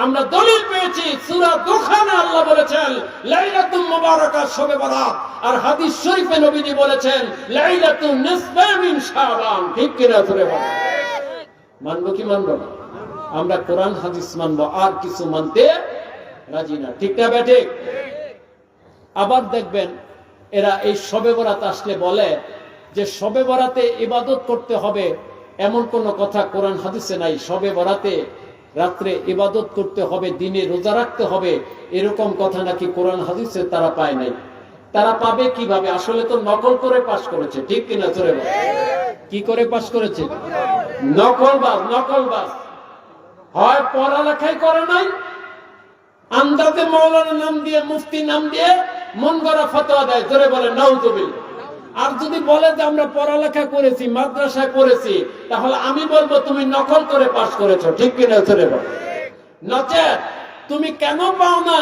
আমরা দলিল পেয়েছি সূরা দুখানে আল্লাহ বলেছেন লাইলাতুল মুবারাকা শবে বরাত, আর হাদিস শরীফে নবীজি বলেছেন লাইলাতুন নিসফে মিন শাবান। ঠিক কিনা? ধরে বলেন। মানবো কি মানব না? আমরা কোরআন হাদিস মানবো, আর কিছু মানতে রাজি না। ঠিক না বেঠে? আবার দেখবেন এরা এই শবে বরাত আসলে বলে যে শবে বরাতে ইবাদত করতে হবে, এমন কোন কথা কোরআন হাদিসে নাই। শবে বরাতে রাত্রে ইবাদত করতে হবে, দিনে রোজা রাখতে হবে, এরকম কথা নাকি কোরআন হাদিসে তারা পায় নাই। তারা পাবে কিভাবে? আসলে তো নকল করে পাশ করেছে। ঠিক কিনা? চলে বল। কি করে পাশ করেছে? নকলবাজ। নকলবাজ হয় পড়ালেখাই করে নাই, আন্দাজে মাওলানা নাম দিয়ে, মুফতি নাম দিয়ে মন গড়া ফতোয়া দেয়। জোরে বলে নাউযুবিল্লাহ। আর যদি বলে যে আমরা পড়ালেখা করেছি, মাদ্রাসায় পড়েছি, তাহলে আমি বলবো তুমি নকল করে পাশ করেছো। ঠিক কিনা? চলে বল। নচেত তুমি কেন পাও না?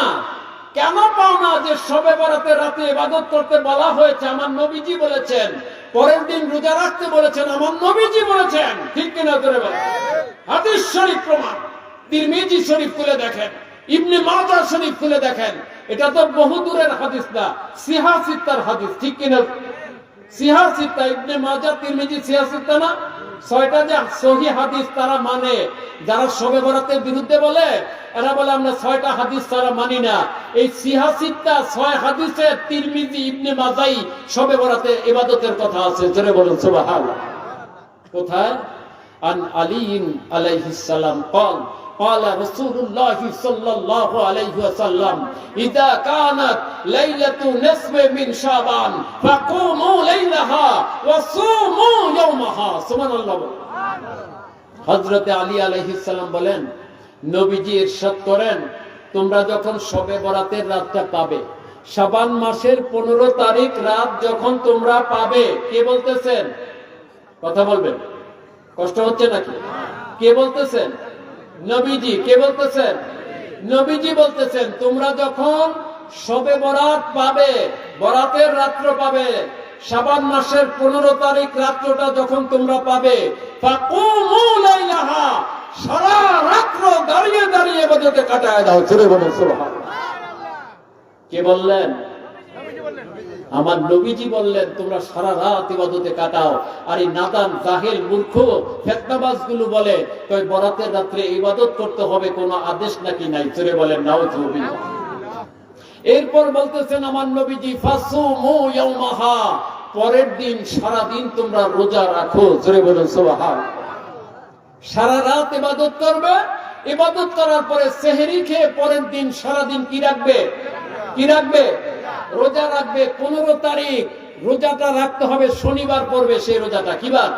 কেন পাও না যে শবে বরাতের রাতে ইবাদত করতে বলা হয়েছে? আমার নবীজি বলেছেন। পরের দিন রোজা রাখতে বলেছেন, আমার নবীজি বলেছেন। ঠিক কিনা? চলে বল। হাদিস শরীফ প্রমাণ। তিরমিজি শরীফ খুলে দেখেন, ইবনে মাজাহ শরীফ খুলে দেখেন। এটা তো বহু দূরের হাদিস না, সিহা সিত্তার হাদিস। ঠিক কিনা? সিহা সিত্তা, ইবনে মাজাহ, তিরমিজি, সিহা সিত্তা না? 6টা যে সহিহ হাদিস তারা মানে। যারা শবে বরাতের বিরুদ্ধে বলে, এরা বলে আমরা 6টা হাদিস তারা মানি না। এই সিহা সিত্তা 6 হাদিসে তিরমিজি, ইবনে মাজাহ শবে বরাতে ইবাদতের কথা আছে। জোরে বলুন সুবহানাল্লাহ। কোথায়? আন আলীন আলাইহিস সালাম قال قال رسول الله صلى الله عليه وسلم إذا كانت ليلة نصف من شعبان فقوموا ليلها وصوموا يومها سبحان الله। হযরত আলী আলাইহিস সালাম বলেন, নবীজি ইরশাদ করেন, তোমরা যখন শবে বরাতের রাতটা পাবে, শাবান মাসের 15 তারিখ রাত যখন তোমরা পাবে, কে বলতেছেন? কথা বলবেন, কষ্ট হচ্ছে নাকি? কে বলতেছেন? নবীজি। কে বলতেছেন? নবীজি বলতেছেন তোমরা যখন শবে বরাত পাবে, বরাতের রাত্র পাবে, শাবান মাসের 15 তারিখ রাত্রটা যখন তোমরা পাবে, ফাকুমু লাইলাহা, সারা রাত্র দাঁড়িয়ে দাঁড়িয়ে ইবাদতে কাটায় দাও। জোরে বলুন সুবহানাল্লাহ। কে বললেন? আমার নবীজি বললেন তোমরা সারা রাত ইবাদতে কাটাও। আর এই নাদান জাহেল মূর্খ ফেতনাবাজ গুলো বলে কই বরাতের রাত্রে ইবাদত করতে হবে, কোনো আদেশ নাকি নাই। জোরে বলেন নাউযুবিল্লাহ। এরপর বলতেছেন আমার নবীজি ফাসুমু ইয়াউমাহা, পরের দিন সারা দিন তোমরা রোজা রাখো। জোরে বলেন সুবহানাল্লাহ। সারা রাত ইবাদত করবে, ইবাদত করার পরে সেহরি খেয়ে পরের দিন সারা দিন কি রাখবে? কি রাখবে? রোজা রাখবে। 15 তারিখ রোজাটা রাখতে হবে, শনিবার পড়বে সেই রোজাটা। কি বার?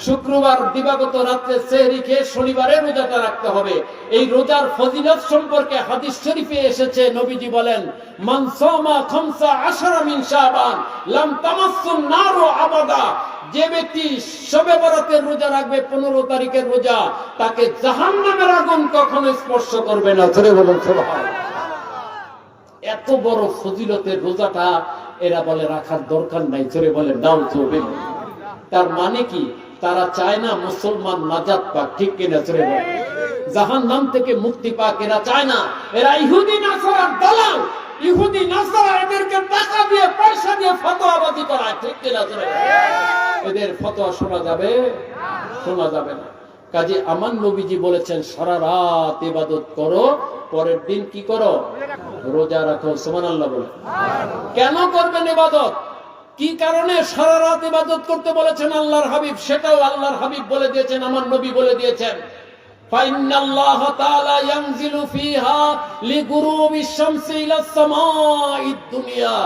শুক্রবার দিবাগত রাত্রে সেহরি খেয়ে শনিবারে রোজাটা রাখতে হবে। এই রোজার ফজিলত সম্পর্কে হাদিস শরীফে এসেছে, নবীজি বলেন মান সামা 15 মিন শাবান লাম তামাসসুন নারু আবাদা, যে ব্যক্তি শবে বরাতের রোজা রাখবে 15 তারিখের রোজা, তাকে জাহান্নামের আগুন কখনো স্পর্শ করবে না। জোরে বলুন সুবহানাল্লাহ। এত বড় ফজিলতের রোজাটা এরা বলে রাখার দরকার নাই। জোরে বলে নাউযুবিল্লাহ। তার মানে কি? তারা চায় না মুসলমান নাজাত পাক, ঠিক কিনা? জোরে বলে জাহান্নাম থেকে মুক্তি পাক এরা চায় না। এরা ইহুদি নাসারার দালাল। ইহুদি নাসারা এদেরকে টাকা দিয়ে পয়সা দিয়ে ফতোয়াবাজি করায়, ঠিক কিনা? জোরে এদের ফতোয়া শোনা যাবে? শোনা যাবে না। কাজে আমার নবীজি বলেছেন সারা রাত ইবাদত করো, পরের দিন কি করো? রোজা রাখো। সুবহানাল্লাহ বলে। কেন করবেন ইবাদত? কি কারণে সারা রাত ইবাদত করতে বলেছেন আল্লাহর হাবিব? সেটাও আল্লাহর হাবিব বলে দিয়েছেন, আমার নবী বলে দিয়েছেন। ফাইন্নাল্লাহা তাআলা ইয়ানজিলু ফিহা লিগুরুবিশ শামসি ইলাস সামাঈদ দুনিয়া।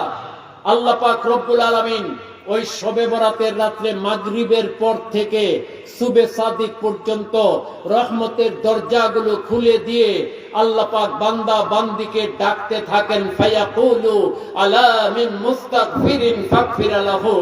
আল্লাহ পাক রব্বুল আলামিন ওই শবে বরাতের রাত্রে মাগরিবের পর থেকে সুবে সাদিক পর্যন্ত রহমতের দরজাগুলো খুলে দিয়ে আল্লাহ পাক বান্দা বান্দিকে ডাকতে থাকেন, ফায়াকুলু আলা মিন মুস্তাগফিরিন ফাগফির লাহু।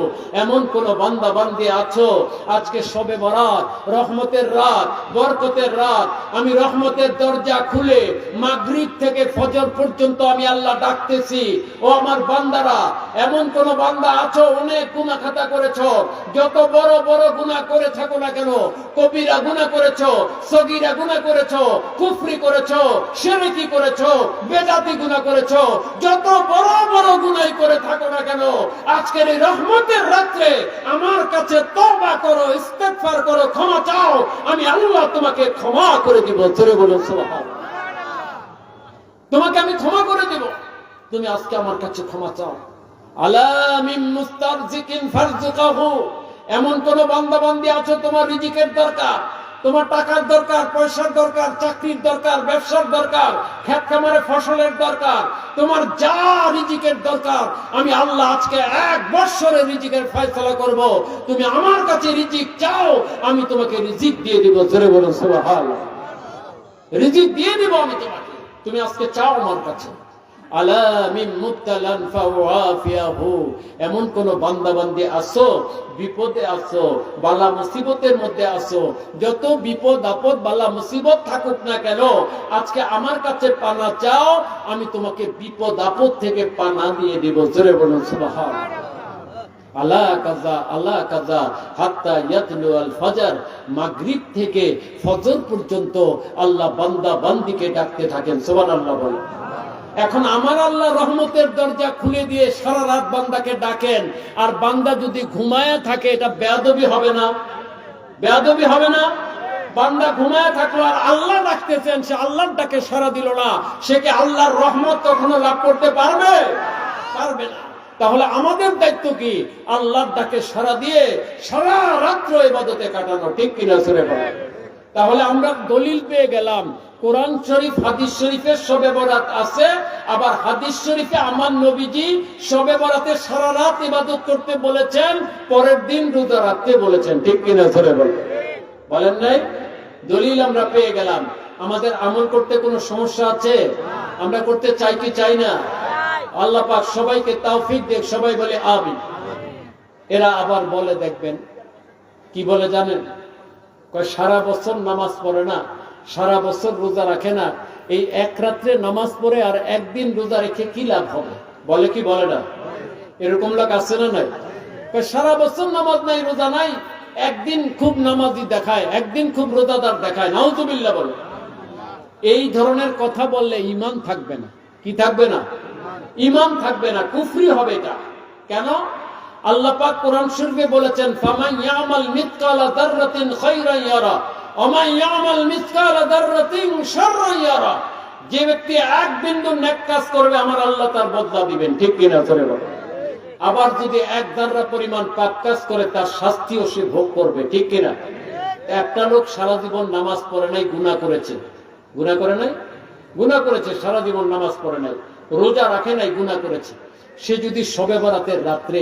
এমন কোন বান্দা বান্দি আছো আজকে শবে বরাত, রহমতের রাত, বরকতের রাত, আমি রহমতের দরজা খুলে মাগরিব থেকে ফজর পর্যন্ত আমি আল্লাহ ডাকতেছি, ও আমার বান্দারা, এমন কোন বান্দা আছো অনেক গুনাহ খাতা করেছো, যত বড় বড় গুনাহ করে থাকো না কেন, কবিরা গুনাহ করেছো, সগীরা গুনাহ করেছো, কুফরি করেছো, শিরকি করেছো, বেদাতি গুনাহ করেছো, যত বড় বড় গুনাহ করে থাকো না কেন, আজকের এই রহমতের রাত্রে আমার কাছে তওবা করো, ইস্তেগফার করো, ক্ষমা চাও, আমি আল্লাহ তোমাকে ক্ষমা করে দিব। জোরে বলুন সুবহানাল্লাহ। তোমাকে আমি ক্ষমা করে দিব, তুমি আজকে আমার কাছে ক্ষমা চাও। আলা মিন মুস্তারজিকিন ফারজুকাহু। এমন কোন বান্দা বান্দি আছো তোমার রিজিকের দরকার, তোমার টাকার দরকার, পয়সার দরকার, চাকরির দরকার, ব্যবসার দরকার, ক্ষেত খামারে ফসলের দরকার, তোমার যা রিজিকের দরকার আমি আল্লাহ আজকে 1 বছরের রিজিকের ফয়সালা করব। তুমি আমার কাছে রিজিক চাও, আমি তোমাকে রিজিক দিয়ে দিব। জোরে বলুন সুবহানাল্লাহ। রিজিক দিয়ে দিব আমি তোমাকে, তুমি আজকে চাও আমার কাছে। আলা মিন মুবতালান ফাওয়াফিয়াহু। এমন কোন বান্দা বান্দি আছো বিপদে আছো, বালা মুসিবতের মধ্যে আছো, যত বিপদ আপদ বালা মুসিবত থাকুক না কেন, আজকে আমার কাছে পানা চাও, আমি তোমাকে বিপদ আপদ থেকে পানা দিয়ে দিব। জোরে বলুন সুবহানাল্লাহ। আলা কাজা আলা কাজা হাত্তা ইয়াতলু আল ফজর। মাগরিব থেকে ফজর পর্যন্ত আল্লাহ বান্দা বান্দিকে ডাকতে থাকেন। সুবহানাল্লাহ বলেন। এখন আমার আল্লাহ রহমতের দরজা খুলে দিয়ে সারা রাত বান্দাকে ডাকেন, আর বান্দা যদি ঘুমায় থাকে, এটা বেয়াদবি হবে না? বেয়াদবি হবে না? বান্দা ঘুমায় থাকলো আর আল্লাহ ডাকতেছেন, সে আল্লাহর ডাকে সাড়া দিল না, সে কি আল্লাহর রহমত কখনো লাভ করতে পারবে? পারবে না। তাহলে আমাদের দায়িত্ব কি? আল্লাহর ডাকে সাড়া দিয়ে সারা রাত্র ইবাদতে কাটানো, ঠিক কিনা? সুরে বলেন। তাহলে আমরা দলিল পেয়ে গেলাম, কোরআন শরীফ হাদিস শরীফে শবে বরাত আছে, আবার হাদিস শরীফে আমার নবীজি শবে বরাতে সারা রাত ইবাদত করতে বলেছেন, পরের দিন রোজা রাখতে বলেছেন, ঠিক কিনা? ধরে বলেন নাই? দলিল আমরা পেয়ে গেলাম। আমাদের আমল করতে কোনো সমস্যা আছে? আমরা করতে চাই কি চাই না? আল্লাহ পাক সবাইকে তৌফিক দেখ, সবাই বলে আমিন। এরা আবার বলে, দেখবেন কি বলে জানেন? কয় সারা বছর নামাজ পড়ে না, সারা বছর রোজা রাখে না, এই এক রাত্রে নামাজ পড়ে আর একদিন রোজা রেখে কি লাভ হবে? বলে কি বলে না? এরকম লোক আছে না নাই? সারা বছর নামাজ নাই, রোজা নাই, একদিন খুব নামাজি দেখায়, একদিন খুব রোজাদার দেখায়। নাউযুবিল্লাহ বলে। এই ধরনের কথা বললে ঈমান থাকবে না। কি থাকবে না? ঈমান থাকবে না, কুফরি হবে এটা। কেন? আল্লাহ পাক কোরআন শরীফে বলেছেন, ফামান ইয়ামাল মিসকালা যাররাতিন খায়রান ইয়ারা ওয়া মান ইয়ামাল মিসকালা যাররাতিন শাররান ইয়ারা। যে ব্যক্তি এক বিন্দু নেক কাজ করবে আমার আল্লাহ তার বদলা দিবেন, ঠিক কিনা চলে বলো। আবার যদি এক যাররা পরিমাণ পাপ কাজ করে তার শাস্তিও সে ভোগ করবে, ঠিক কিনা। একটা লোক সারা জীবন নামাজ পড়ে নাই, গুনাহ করেছে, গুনাহ করে নাই, গুনাহ করেছে, সারা জীবন নামাজ পড়ে নাই, রোজা রাখে নাই, গুনাহ করেছে। সে যদি শবে বরাতের রাত্রে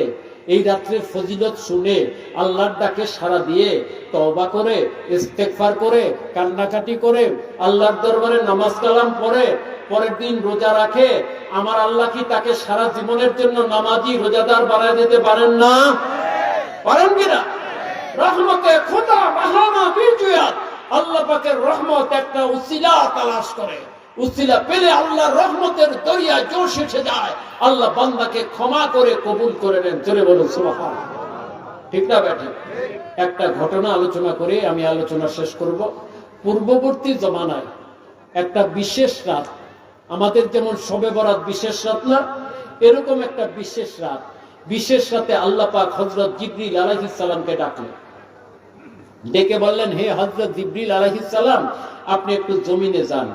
এই রাত্রের ফজিলত শুনে আল্লাহর ডাকে সাড়া দিয়ে তওবা করে, ইস্তেগফার করে, কান্নাকাটি করে, আল্লাহর দরবারে নামাজ কালাম পড়ে, পরের দিন রোজা রাখে, আমার আল্লাহ কি তাকে সারা জীবনের জন্য নামাজি রোজাদার বানায় দিতে পারেন না? পারেন কিনা? রহমতে খোদা বাহানা বিজয়াত, আল্লাহ পাকের রহমত একটা উসিলা তালাশ করে, উসিলা পেলে আল্লাহর রহমতের দরিয়া জোশ এসে যায়, আল্লাহ বান্দাকে ক্ষমা করে কবুল করে নেন। জোরে বলুন সুবহানাল্লাহ। ঠিক না ব্যাঠে? একটা ঘটনা আলোচনা করে আমি আলোচনা শেষ করব। পূর্ববর্তী জমানায় একটা বিশেষ রাত, আমাদের যেমন শবে বরাত বিশেষ রাত না, এরকম একটা বিশেষ রাত, বিশেষ রাতে আল্লাহ পাক হযরত জিবরিল আলাইহিস সালামকে ডাকলেন, ডেকে বললেন, হে হযরত জিবরিল আলাইহিস সালাম, আপনি একটু জমিনে যান।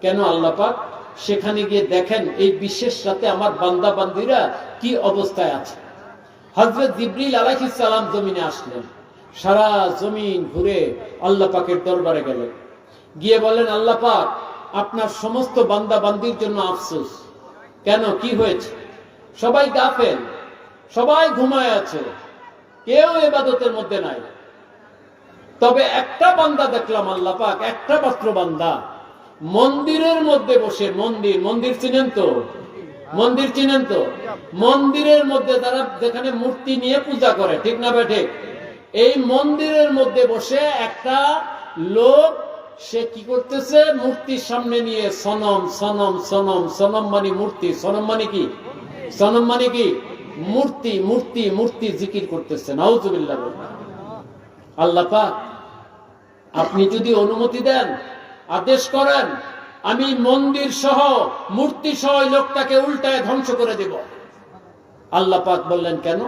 কেন? আল্লাহ পাক সেখানে গিয়ে দেখেন এই বিশেষ রাতে আমার বান্দা বান্দীরা কি অবস্থায় আছে। হযরত জিবরিল আলাইহিস সালাম জমিনে আসলেন, সারা জমিন ঘুরে আল্লাহ পাকের দরবারে গেলেন, গিয়ে বললেন, আল্লাহ পাক আপনার সমস্ত বান্দা বান্দির জন্য আফসোস। কেন? কি হয়েছে? সবাই গাফেল, সবাই ঘুমায় আছে, কেউ ইবাদতের মধ্যে নাই, তবে একটা বান্দা দেখলাম আল্লাহ পাক, একটা মাত্র বান্দা মন্দিরের মধ্যে বসে, মন্দির, মন্দির চিনেন তো? মন্দির চিনেন তো? মন্দিরের মধ্যে তারা যেখানে মূর্তি নিয়ে পূজা করে, ঠিক না বেঠে? এই মন্দিরের মধ্যে বসে একটা লোক, সে কি করতেছে? মূর্তির সামনে নিয়ে সনম সনম সনম, সনম মানে মূর্তি, সনম মানে কি? সনম মানে কি? মূর্তি, মূর্তি, মূর্তি জিকির করতেছে। নাউজুবিল্লাহ। আল্লাহ পাক আপনি যদি অনুমতি দেন, আদেশ করেন, আমি মন্দির সহ মূর্তি সহ লোকটাকে উল্টায় ধ্বংস করে দেব। আল্লাহ পাক বললেন, কেন?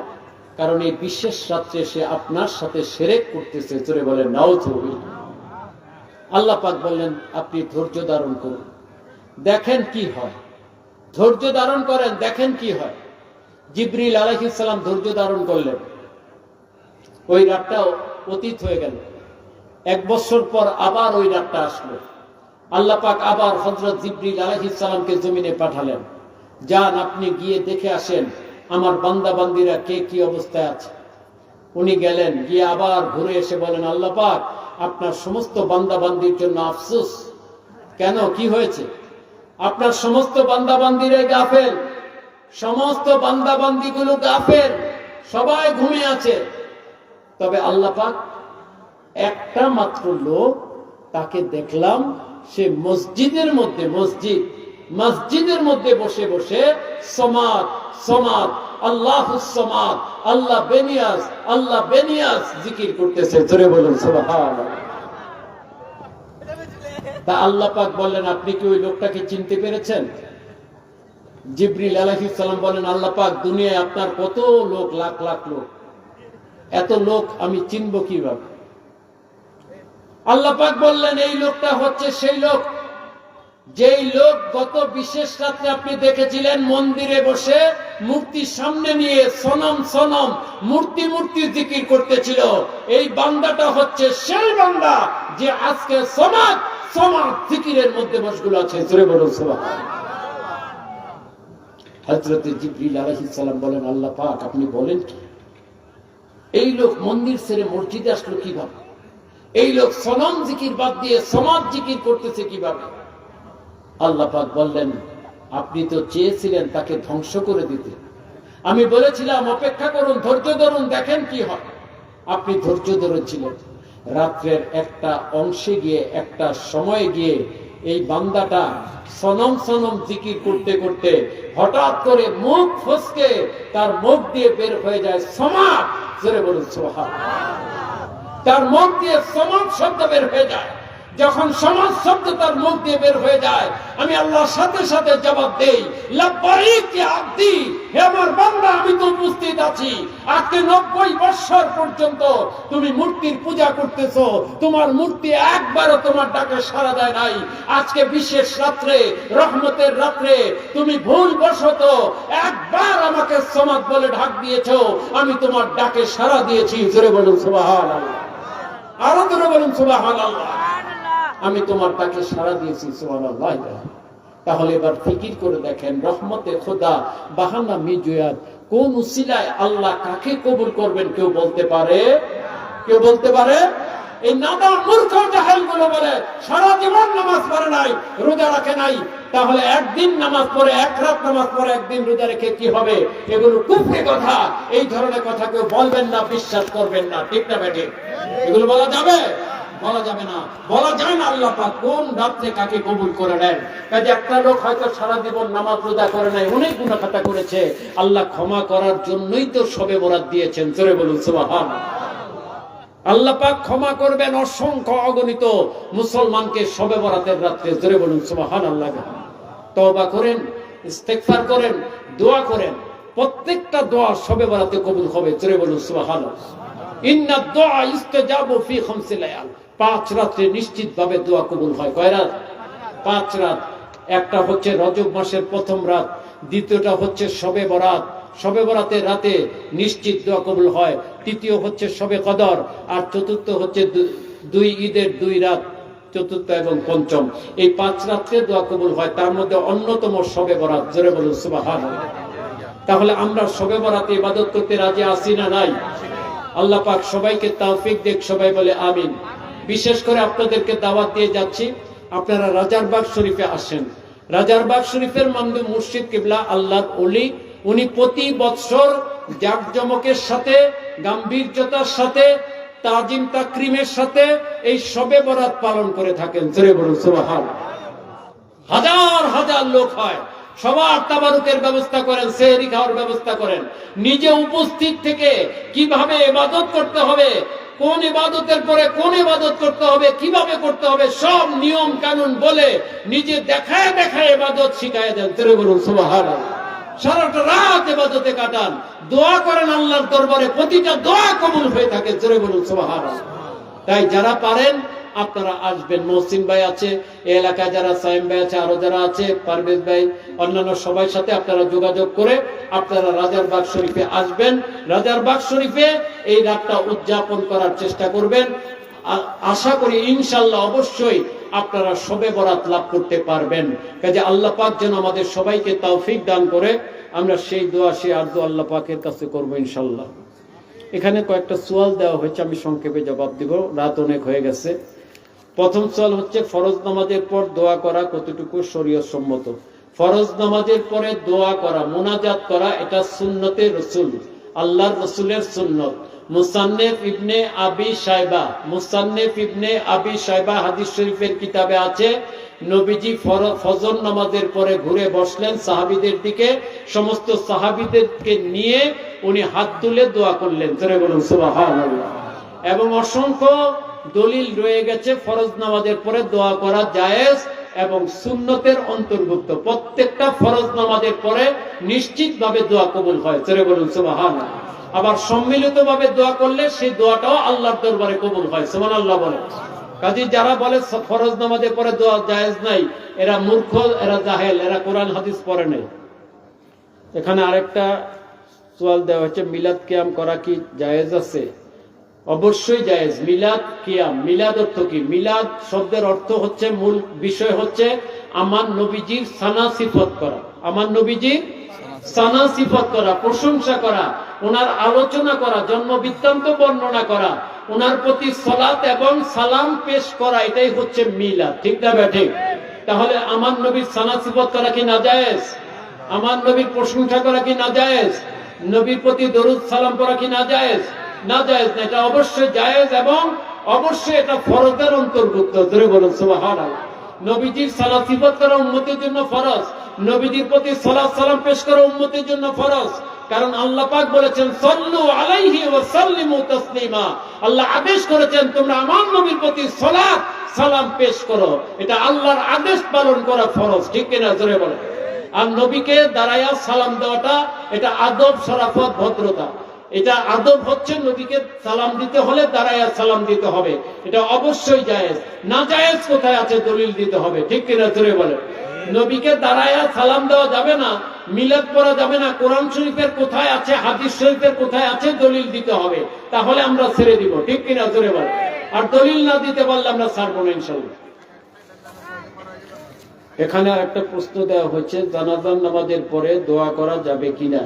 কারণ এই বিশেষ রাত্রে সে আপনার সাথে শিরক করতেছে। জোরে বলেন নাউজুবিল্লাহ। আল্লাহ পাক বললেন, আপনি ধৈর্য ধারণ করুন, দেখেন কি হয়। ধৈর্য ধারণ করেন, দেখেন কি হয়। জিবরিল আলাইহিস সালাম ধৈর্য ধারণ করলেন। ওই রাতটাও অতীত হয়ে গেল। 1 বছর পর আবার ওই রাতটা আসলো। আল্লাহ পাক আবার হযরত জিবরিল আলাইহিস সালামকে জমিনে পাঠালেন, যান আপনি গিয়ে দেখে আসেন আমার বান্দা বান্দীরা কে কি অবস্থায় আছে। উনি গেলেন, গিয়ে আবার ঘুরে এসে বলেন, আল্লাহ পাক আপনার সমস্ত বান্দা বান্দির জন্য আফসোস। কেন? কি হয়েছে? আপনার সমস্ত বান্দা বান্দিরা গাফেল, সমস্ত বান্দা বান্দিগুলো গাফেল, সবাই ঘুমিয়ে আছে, তবে আল্লাহ পাক একটা মাত্র লোক, তাকে দেখলাম সে মসজিদের মধ্যে, মসজিদের মধ্যে বসে বসে সমাদ সমাদ আল্লাহুস সামাদ, আল্লাহ বেনিয়াস, আল্লাহ বেনিয়াস জিকির করতেছে। জোরে বলুন সুবহানাল্লাহ। তা আল্লাহ পাক বললেন, আপনি কি ওই লোকটাকে চিনতে পেরেছেন? জিবরিল আলাইহিস সালাম বলেন, আল্লাহ পাক দুনিয়ায় আপনার কত লোক, লাখ লাখ লোক, এত লোক আমি চিনব কিভাবে? আল্লাহ পাক বললেন, এই লোকটা হচ্ছে সেই লোক, যেই লোক গত বিশেষ রাত্রে আপনি দেখেছিলেন মন্দিরে বসে মূর্তির সামনে নিয়ে সনম সনম, মূর্তি মূর্তি জিকির করতেছিল। এই বান্দাটা হচ্ছে সেই বান্দা যে আজকে সমাজ সমাজ জিকিরের মধ্যে মশগুল আছে। জোরে বলুন সুবহানাল্লাহ। হযরত জিবরিল আলাইহিস সালাম বলেন, আল্লাহ পাক আপনি বলেন কি? এই লোক মন্দির ছেড়ে মসজিদে আসলো কিভাবে? এই লোক সনম জিকির বাদ দিয়ে সমাজ জিকির করতেছে কিভাবে? আল্লাহ পাক বললেন, আপনি তো চেয়েছিলেন তাকে ধ্বংস করে দিতে, আমি বলেছিলাম অপেক্ষা করুন, ধৈর্য ধরুন, দেখেন কি হয়। আপনি ধৈর্য ধরেছিলেন। রাত্রের একটা অংশে গিয়ে, একটা সময়ে গিয়ে এই বান্দাটা সনম সনম জিকির করতে করতে হঠাৎ করে মুখ ফসকে তার মুখ দিয়ে বের হয়ে যায় সমাজ। জোরে বলুন সুবহানাল্লাহ। তার মুখ দিয়ে সমাজ শব্দ বের হয়ে যায়। যখন সমাজ শব্দ তার মুখ দিয়ে বের হয়ে যায়, আমি আল্লাহর সাথে সাথে জবাব দেই, লাব্বাইক ইয়া আব্দি, হে আমার বান্দা, আমি তো উপস্থিত আছি। আজকে 90 বছর পর্যন্ত তুমি মূর্তির পূজা করতেছো, তোমার মূর্তি একবারও তোমার ডাকে সাড়া দেয় নাই। আজকে বিশেষ রাত্রে, রহমতের রাত্রে তুমি ভুলবশত একবার আমাকে সমাদ বলে ডাক দিয়েছো, আমি তোমার ডাকে সাড়া দিয়েছি। জোরে বলুন সুবহানাল্লাহ, আরো জোরে বলুন সুবহানাল্লাহ। আমি তোমার ডাকে সাড়া দিয়েছি, সুবহানাল্লাহ। তাহলে এবার ফিকির করে দেখেন, রহমতে খোদা বাহানা মিজুয়াত, কোন উসিলায় আল্লাহ কাকে কবুল করবেন কেউ বলতে পারে? কেউ বলতে পারে? এই নাদান মূর্খ জাহেল গুলো বলে সারা জীবন নামাজ পড়ে নাই, রোজা রাখে নাই, তাহলে একদিন নামাজ পড়ে, এক রাত নামাজ পড়ে, একদিন রোজা রেখে কি হবে? এগুলো কুফরি কথা। এই ধরনের কথা কেউ বলবেন না, বিশ্বাস করবেন না। ঠিক না বেঠিক? এগুলো বলা যাবে? বলা যাবে না, বলা যায় না। আল্লাহ পাক কোন রাত্রে কাকে কবুল করে নেন। কাজে একটা লোক হয়তো সারা জীবন নামাজ রোজা করে নাই, অনেক গুনাহ খাতা করেছে, আল্লাহ ক্ষমা করার জন্যই তো শবে বরাত দিয়েছেন। জোরে বলুন সুবহানাল্লাহ। আল্লাহ পাক ক্ষমা করবেন অসংখ্য অগণিত মুসলমানকে শবে বরাতের রাত্রে। জোরে বলুন সুবহানাল্লাহ। তওবা করেন, ইস্তেগফার করেন, দোয়া করেন, প্রত্যেকটা দোয়া শবে বরাতে কবুল হবে। জোরে বলুন সুবহানাল্লাহ। ইন্না দুআ ইস্তাজাবু ফি খামসি লায়াল, 5 রাতে নিশ্চিতভাবে দোয়া কবুল হয়। কয় রাত? 5 রাত। একটা হচ্ছে রজব মাসের প্রথম রাত, দ্বিতীয়টা হচ্ছে শবে বরাত, শবে বরাতের রাতে নিশ্চিত দোয়া কবুল হয়। তৃতীয় হচ্ছে শবে কদর, আর চতুর্থ হচ্ছে 2 ঈদের 2 রাত, চতুর্থ এবং পঞ্চম। এই 5 রাত্রে দোয়া কবুল হয়, তার মধ্যে অন্যতম শবে বরাত। জোরে বলুন সুবহানাল্লাহ। তাহলে আমরা শবে বরাতে ইবাদত করতে রাজি আছি না নাই? আল্লাহ পাক সবাইকে তৌফিক দেখ, সবাই বলে আমিন। বিশেষ করে আপনাদেরকে দাওয়াত দিয়ে যাচ্ছি, আপনারা রাজারবাগ শরীফে আসেন। রাজারবাগ শরীফের মানবে মুর্শিদ কিবলা আল্লাহর ওলি, উনি প্রতি বছর জাকজমকের সাথে, গাম্ভীর্যতার সাথে, তাজিম তাকরিমের সাথে এই শবে বরাত পালন করে থাকেন। জোরে বলুন সুবহানাল্লাহ। হাজার হাজার লোক হয়, সবার তাবারুকের ব্যবস্থা করেন, সেহরি খাওয়ার ব্যবস্থা করেন, নিজে উপস্থিত থেকে কিভাবে ইবাদত করতে হবে, কোন ইবাদতের পরে কোন ইবাদত করতে হবে, কিভাবে করতে হবে, সব নিয়ম কানুন বলে নিজে দেখায় দেখায় ইবাদত শিখায় দেন। জোরে বলুন সুবহানাল্লাহ। সারাটা রাত ইবাদতে কাটান, দোয়া করেন আল্লাহর দরবারে, প্রতিটা দোয়া কবুল হয়ে থাকে। জোরে বলুন সুবহানাল্লাহ। তাই যারা পারেন আপনারা আসবেন। মহসিন ভাই আছে এই এলাকায়, যারা সাইম ভাই আছে, আরো যারা আছে, পারভেজ ভাই, অন্যান্য সবাই সাথে আপনারা যোগাযোগ করে আপনারা রাজারবাগ শরীফে আসবেন। রাজারবাগ শরীফে এই রাতটা উদযাপন করার চেষ্টা করবেন। আশা করি ইনশাআল্লাহ অবশ্যই আপনারা শবে বরাত লাভ করতে পারবেন। কাজে আল্লাহ পাক যেন আমাদের সবাইকে তৌফিক দান করে। আমরা সেই দোয়া, সেই আরজু আল্লাহ পাকের কাছে করবো ইনশাআল্লাহ। এখানে কয়েকটা সওয়াল দেওয়া হয়েছে, আমি সংক্ষেপে জবাব দিব, রাত অনেক হয়ে গেছে। প্রথম সওয়াল হচ্ছে, ফরজ নামাজের পর দোয়া করা কতটুকু শরীয়ত সম্মত? ফরজ নামাজের পরে দোয়া করা, মুনাজাত করা, এটা সুন্নতে রসুল, আল্লাহর রসুলের সুন্নত। মুসান্নিফ ইবনে আবি শাইবা হাদিস শরীফের কিতাবে আছে, নবীজি ফজর নামাজের পরে ঘুরে বসলেন সাহাবীদের দিকে, সমস্ত সাহাবীদেরকে নিয়ে উনি হাত তুলে দোয়া করলেন। জোরে বলুন সুবহানাল্লাহ। এবং অসংখ্য দলিল রয়ে গেছে ফরজ নামাজের পরে দোয়া করা জায়েজ এবং সুন্নতের অন্তর্ভুক্ত। প্রত্যেকটা ফরজ নামাজের পরে নিশ্চিতভাবে দোয়া কবুল হয়। জোরে বলুন সুবহানাল্লাহ। আবার সম্মিলিতভাবে দোয়া করলে সেই দোয়াটাও আল্লাহর দরবারে কবুল হয়। সুবহানাল্লাহ বলে। কাজী যারা বলে ফরজ নামাজের পরে দোয়া জায়েজ নাই, এরা মূর্খ, এরা জাহেল, এরা কোরআন হাদিস পড়ে নাই। এখানে আরেকটা সওয়াল দেওয়া হচ্ছে, মিলাদ কিয়াম করা কি জায়েজ আছে? অবশ্যই জায়েজ। মিলাদ কিয়াম, মিলাদ অর্থ কি? মিলাদ শব্দের অর্থ হচ্ছে, মূল বিষয় হচ্ছে আমার নবীজির সানা সিফত করা, আমার নবীজির সানা সিফত করা, প্রশংসা করা, ওনার আলোচনা করা, জন্ম বৃত্তান্ত বর্ণনা করা, ওনার প্রতি সালাত এবং সালাম পেশ করা, এটাই হচ্ছে মিলাদ। ঠিক না ঠিক? তাহলে আমার নবীর সানা সিফত করা কি নাজায়েজ? আমার নবীর প্রশংসা করা কি নাজায়েজ? নবীর প্রতি দরুদ সালাম পড়া কি নাজায়েজ? নাজায়েজ না, এটা অবশ্যই জায়েজ এবং অবশ্যই এটা ফরজের অন্তর্ভুক্ত। ধরে বলুন সুবহানাল্লাহ। নবীজির সালাত সিফত করা উম্মতের জন্য ফরজ, নবীজির প্রতি সালাত সালাম পেশ করা উম্মতের জন্য ফরজ। কারণ আল্লাহ পাক বলেছেন, সাল্লু আলাইহি ওয়া সাল্লিমু তাসলিমা। আল্লাহ আদেশ করেছেন তোমরা আমার নবীর প্রতি সালাত সালাম পেশ করো। এটা আল্লাহর আদেশ পালন করা ফরজ, ঠিক কিনা জোরে বলে। আর নবীকে দাঁড়াইয়া সালাম দেওয়াটা এটা আদব, শরাফত, ভদ্রতা। এটা আদব হচ্ছে নবীকে সালাম দিতে হলে দাঁড়াইয়া সালাম দিতে হবে, এটা অবশ্যই জায়েজ। না জায়েজ কোথায় আছে দলিল দিতে হবে, ঠিক কিনা জোরে বলে। নবীকে দাঁড়াইয়া সালাম দেওয়া যাবে না, মিলাদ পড়া যাবে না, কোরআন শরীফের কোথায় আছে, হাদিস শরীফের কোথায় আছে দলিল দিতে হবে, তাহলে আমরা ছেড়ে দিব, ঠিক কিনা জোরে বলে। আর দলিল না দিতে পারলে আমরা ছাড়বো না ইনশাআল্লাহ। এখানে একটা প্রশ্ন দেওয়া হচ্ছে, জানাজার নামাজের পরে দোয়া করা যাবে কিনা।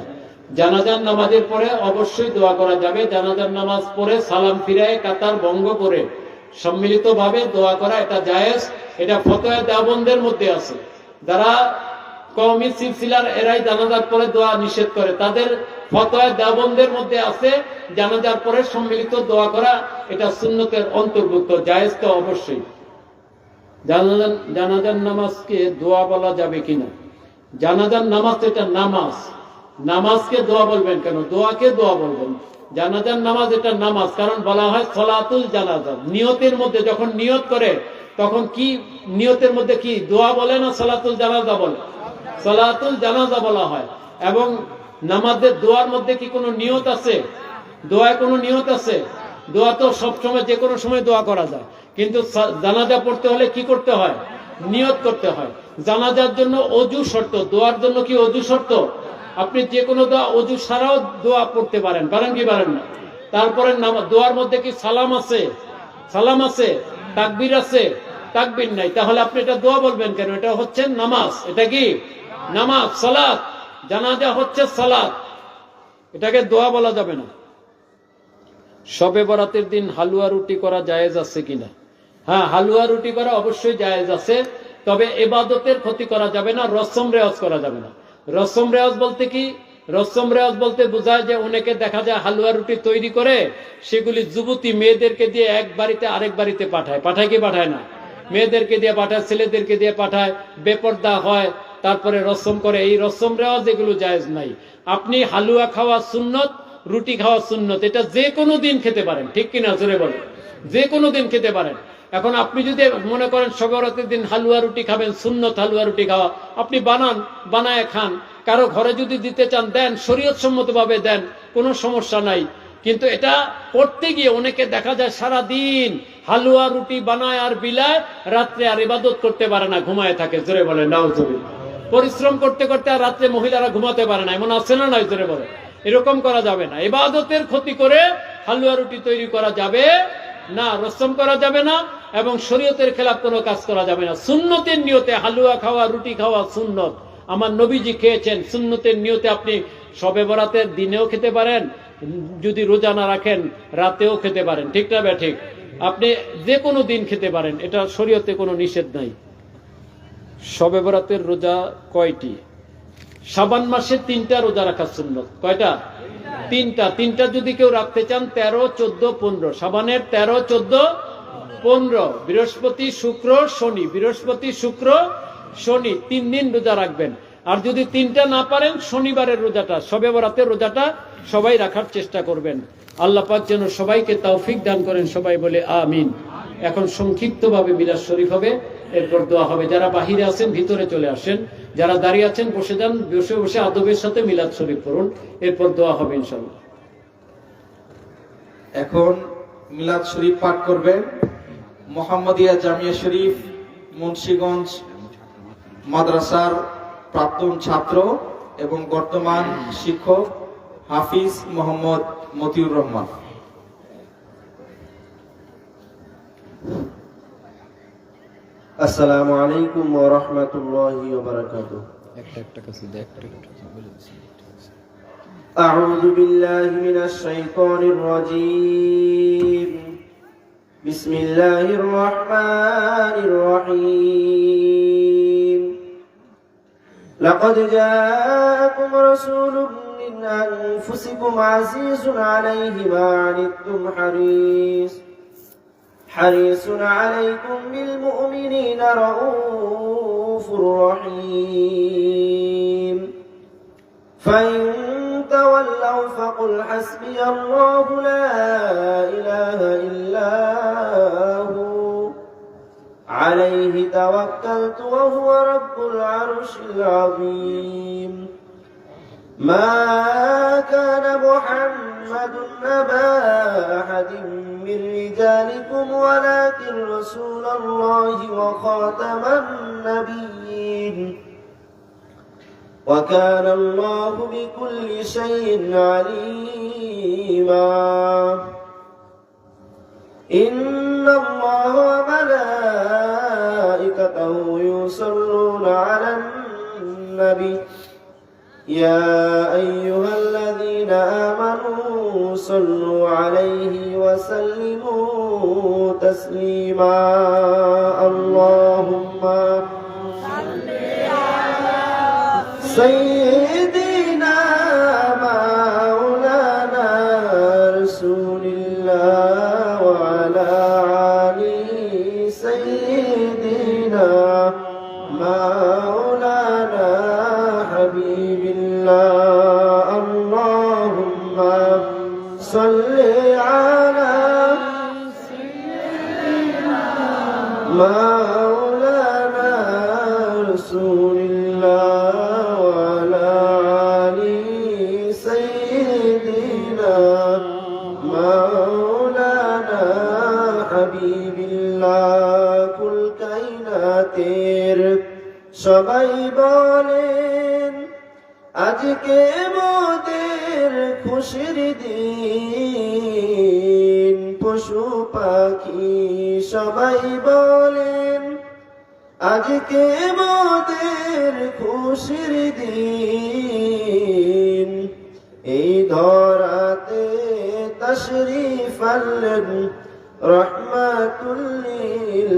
জানাজার নামাজের পরে অবশ্যই দোয়া করা যাবে। জানাজার নামাজ পড়ে সালাম ফিরায় কাতার ভঙ্গ করে সম্মিলিতভাবে দোয়া করা এটা জায়েজ। এটা ফতোয়া দেওবন্দের মধ্যে আছে। যারা কওমি সিলসিলার এরাই জানাজার পরে দোয়া নিষেধ করে, তাদের ফতোয়া দেওবন্দের মধ্যে আছে জানাজার পরে সম্মিলিত দোয়া করা এটা সুন্নতের অন্তর্ভুক্ত, জায়েজ তো অবশ্যই। জানাজার নামাজকে দোয়া বলা যাবে কিনা। জানাজার নামাজ এটা নামাজ, নামাজকে দোয়া বলবেন কেন, দোয়াকে দোয়া বলবেন। জানাজার নামাজ এটা নামাজ, কারণ বলা হয় সলাতুল জানাজা। নিয়তের মধ্যে যখন নিয়ত করে তখন কি নিয়তের মধ্যে কি দোয়া বলে না সলাতুল জানাজা বলে, সলাতুল জানাজা বলা হয়। এবং নামাজের দোয়ার মধ্যে কি কোনো নিয়ত আছে, দোয়ায় কোনো নিয়ত আছে? দোয়া তো সবসময় যে কোনো সময় দোয়া করা যায়, কিন্তু জানাজা পড়তে হলে কি করতে হয়, নিয়ত করতে হয়। জানাজার জন্য অজু শর্ত, দোয়ার জন্য কি অজু শর্ত? আপনি যে কোনো দোয়া অজু ছাড়াও দোয়া পড়তে পারেন, পারেন কি পারেন না? তারপরে দোয়ার মধ্যে কি সালাম আছে, সালাম আছে, তাকবীর আছে, তাকবীর নাই, তাহলে আপনি এটা দোয়া বলবেন কেন? এটা হচ্ছে নামাজ। এটা কি নামাজ, সালাত। জানাজা হচ্ছে সালাত, এটাকে দোয়া বলা যাবে না। শবে বরাতের দিন হালুয়া রুটি করা জায়েজ আছে কিনা। হ্যাঁ, হালুয়া রুটি করা অবশ্যই জায়েজ আছে, তবে ইবাদতের ক্ষতি করা যাবে না, রসম রেওয়াজ করা যাবে না। রসম রেওয়াজ বলতে কি? রসম রেওয়াজ বলতে বোঝায় যে অনেকে দেখা যায় হালুয়া রুটি তৈরি করে সেগুলি যুবতী মেয়েদেরকে দিয়ে এক বাড়িতে আরেক বাড়িতে পাঠায়, পাঠায় কি পাঠায় না? মেয়েদেরকে দিয়ে পাঠায়, ছেলেদেরকে দিয়ে পাঠায়, বেপর্দা হয়, তারপরে রসম করে। এই রসম রেওয়াজ এগুলো জায়েজ নাই। আপনি হালুয়া খাওয়া সুন্নত, রুটি খাওয়া সুন্নত, এটা যে কোনো দিন খেতে পারেন, ঠিক কিনা জোরে বলেন, যে কোনো দিন খেতে পারেন। এখন আপনি যদি মনে করেন শবে বরাতের দিন হালুয়া রুটি খাবেন, সুন্নত হালুয়া রুটি খাওয়া, আপনি বানান, বানায় খান। কারো ঘরে যদি দিতে চান দেন, শরীয়ত সম্মতভাবে দেন, কোনো সমস্যা নাই। কিন্তু এটা করতে গিয়ে অনেকে দেখা যায় সারা দিন হালুয়া রুটি বানায় আর বিলায়, রাত্রে আর ইবাদত করতে পারে না, ঘুমায় থাকে। জোরে বলেন নাউজুবিল্লাহ। পরিশ্রম করতে করতে আর রাত্রে মহিলারা ঘুমাতে পারে না, এমন আছে না নাই? জোরে বলে। এরকম করা যাবে না। ইবাদতের ক্ষতি করে হালুয়া রুটি তৈরি করা যাবে না, রসম করা যাবে না, এবং শরীয়তের খেলাফ কোনো কাজ করা যাবে না। সুন্নতের নিয়তে হালুয়া খাওয়া, রুটি খাওয়া সুন্নত, আমার নবীজি খেয়েছেন। সুন্নতের নিয়তে আপনি শবে বরাতের দিনেও খেতে পারেন, যদি রোজা না রাখেন রাতেও খেতে পারেন, ঠিক না বে ঠিক? আপনি যে কোনো দিন খেতে পারেন, এটা শরীয়তে কোনো নিষেধ নাই। শবে বরাতের রোজা কয়টি? শাবান মাসে 3টা রোজা রাখা সুন্নত। কয়টা? 3টা। 3টা যদি কেউ রাখতে চান 13, 14, 15। শাবানের 13, 14, 15, বৃহস্পতি, শুক্র, শনি, বৃহস্পতি, শুক্র, শনি, 3 দিন রোজা রাখবেন। আর যদি 3টা না পারেন, শনিবারের রোজাটা, শবে বরাতের রোজাটা সবাই রাখার চেষ্টা করবেন। আল্লাহ পাক যেন সবাইকে তৌফিক দান করেন, সবাই বলে আমিন। এখন সংক্ষিপ্তভাবে মিলাদ শরীফ হবে, এরপর দোয়া হবে। যারা বাহিরে আছেন ভিতরে চলে আসেন, যারা দাঁড়িয়ে আছেন বসে যান, বসে বসে আদবের সাথে মিলাদ শরীফ পড়ুন, এরপর দোয়া হবে ইনশাআল্লাহ। এখন মিলাদ শরীফ পাঠ করবেন মোহাম্মদিয়া জামিয়া শরীফ মুন্সিগঞ্জ মাদ্রাসার প্রাক্তন ছাত্র এবং বর্তমান শিক্ষক হাফিজ মোহাম্মদ মতিউর রহমান। আসসালামু আলাইকুম ওয়া রাহমাতুল্লাহি ওয়া বারাকাতুহু। আউযু বিল্লাহি মিনাশ শাইতানির রাজীম। বিসমিল্লাহির রাহমানির রহিম। লাকাদ জাআকুম রাসূলুম মিন আনফুসিকুম আযীযুন আলাইহি মা আনিতুম حريص عليكم بالمؤمنين رؤوف رحيم فإن تولوا فقل حسبي الله لا إله إلا هو عليه توكلت وهو رب العرش العظيم ما كان محمد أبا أحد من رجالكم ولكن رسول الله وخاتم النبيين وكان الله بكل شيء عليما إن الله وملائكته يصلون على النبي يا أيها الذين آمنوا صلوا عليه وسلموا تسليما اللهم صل على سيدنا مولانا رسول الله وعلى آل سيدنا مولانا حبيب الله اللهم صل على سيدنا مولانا رسول الله وعلى آل سيدنا مولانا حبيب الله কুল কায়নাতের সবাই বলেন আজকে মোদের খুশির দিন পশু পাখি সবাই বলেন আজকে মোদের খুশির দিন এই ধরাতে তশরিফ আনলেন রহমাতুল লিল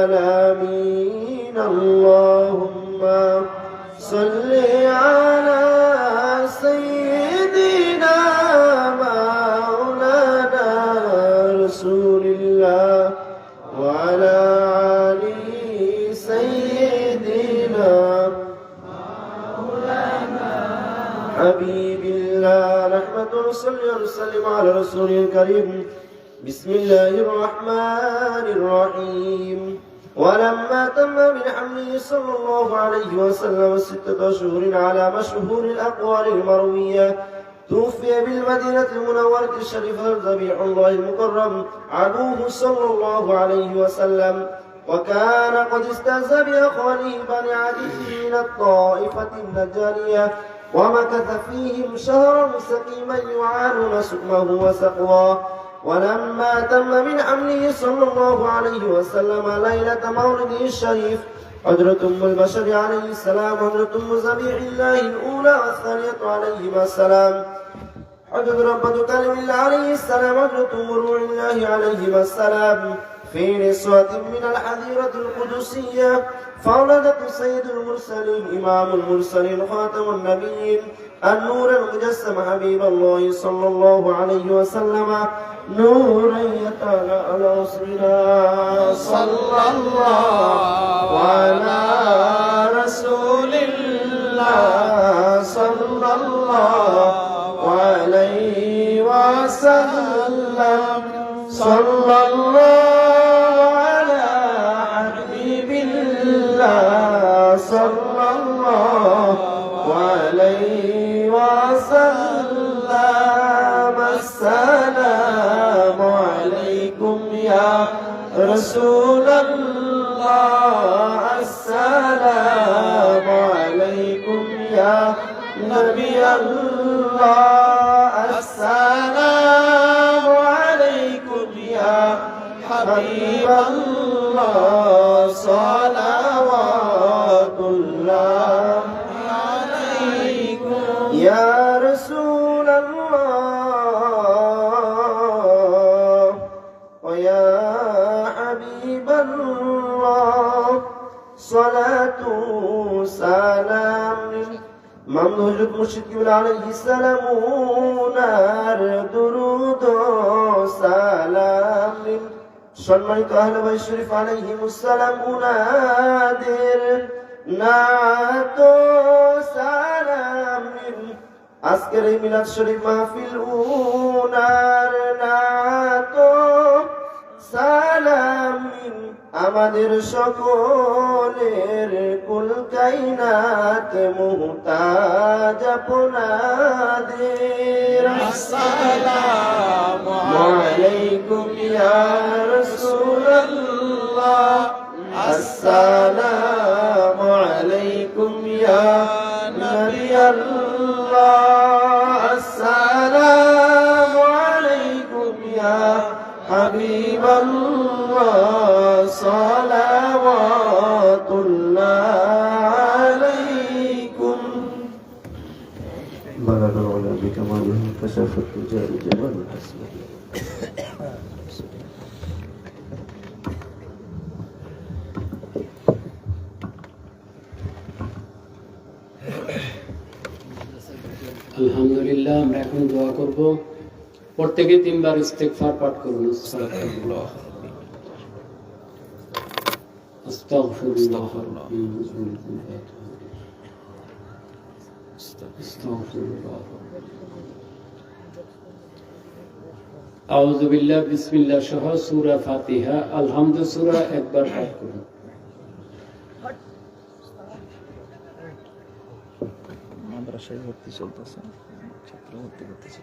আলামিন আল্লাহুম্মা সাল্লি আলা সাইয়্যিদিনা মাওলানা রাসূলিল্লাহ ওয়া আলা আলি সাইয়্যিদিনা মাওলানা হাবিবিল্লাহ রাহমাতুল সাল্লি আলা রাসূলিল কারীম بسم الله الرحمن الرحيم ولما تم من حمله صلى الله عليه وسلم 6 أشهر على مشهور الأقوال المروية توفي بالمدينة المنورة الشريفة ذبيح الله المكرم عدوه صلى الله عليه وسلم وكان قد استهزأ بأخوانه بني عدي من الطائفة النجارية ومكث فيهم شهرا سقيما يعانون سقمه وسقواه ولما تم من حمله صلى الله عليه وسلم ليلة مولده الشريف حضرة أم البشر عليه السلام حضرة أم ذبيح الله الأولى والثانية عليهما السلام حضرة ربة كلم الله عليه السلام حضرة أم روح الله عليهما السلام في نسوة من الحظيرة القدسية فولدت سيد المرسلين إمام المرسلين خاتم النبيين النور المجسم حبيب الله صلى الله عليه وسلم نورا يتعالى على رسولنا صلى الله على رسول الله صلى الله عليه وسلم صلى الله على حبيب الله صلى الله عليه وسلم السلام عليكم يا رسول الله السلام عليكم يا نبي الله السلام عليكم يا حبيب الله صلوات الله عليكم يا رسول الله ويا حبيب الله صلاة سلام ممدوح مرشد جبريل عليه السلام نار درود سلام সম্মানিত আহলে বাইত শরীফ আলাইহিমুস সালাম উনাদের নাত সালাম আজকের এই মিলাদ শরীফ মাহফিল উনার নাত সালাম আমাদের সকলের কুল কায়নাত মুহতাজ আপনাদের। আসসালামু আলাইকুম ইয়া রাসূলুল্লাহ, আসসালামু আলাইকুম ইয়া নবী আল্লাহ, আসসালামু আলাইকুম ইয়া হাবিব আল্লাহ, সালাওয়াতুল্লাহ আলাইকুম। بلغ العلا بكماله كشف الرجال جمال حسنه. আলহামদুলিল্লাহ, আমরা এখন দোয়া করব। প্রত্যেকে 3 বার ইস্তেগফার পাঠ করুন। আস্তাগফিরুল্লাহ, আস্তাগফিরুল্লাহ, আস্তাগফিরুল্লাহ। আউযু বিল্লাহ, বিসমিল্লাহ সহ সূরা ফাতিহা, আলহামদু সূরা একবার পাঠ করুন। মাদ্রাসায় ভর্তি চলতেছে, ছাত্র ভর্তি করতেছে।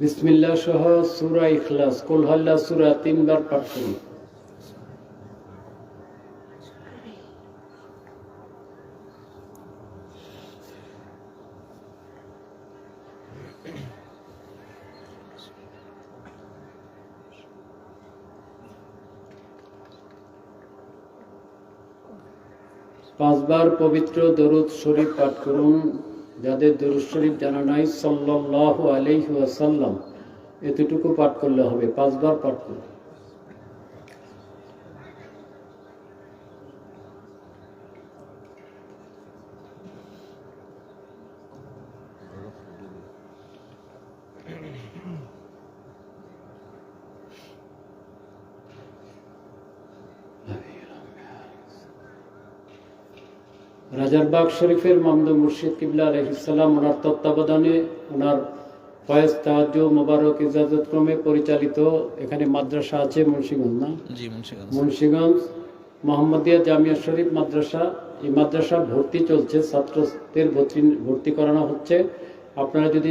বিসমিল্লাহ সহ সূরা ইখলাস, কুল হাল্লা সূরা 3 বার পাঠ করুন। পাঁচবার পবিত্র দরুদ শরীফ পাঠ করুন। যাদের দরুদ শরীফ জানা নাই, সাল্লাল্লাহু আলাইহি ওয়াসাল্লাম, এতটুকু পাঠ করলে হবে। 5 বার পাঠ করুন। রাজারবাগ শরীফের মামদু মুর্শিদ কিবলা আলাইহিস সালাম, ওনার তত্ত্বাবধানে, ওনার ফয়েজ তাওয়াজ্জুহ মোবারক ইজাজত ক্রমে পরিচালিত এখানে মাদ্রাসা আছে মুন্সিগঞ্জ, না? জি, মুন্সিগঞ্জ মোহাম্মদিয়া জামিয়া শরীফ মাদ্রাসা। এই মাদ্রাসা ভর্তি চলছে, ছাত্রদের ভর্তি করানো হচ্ছে। আপনারা যদি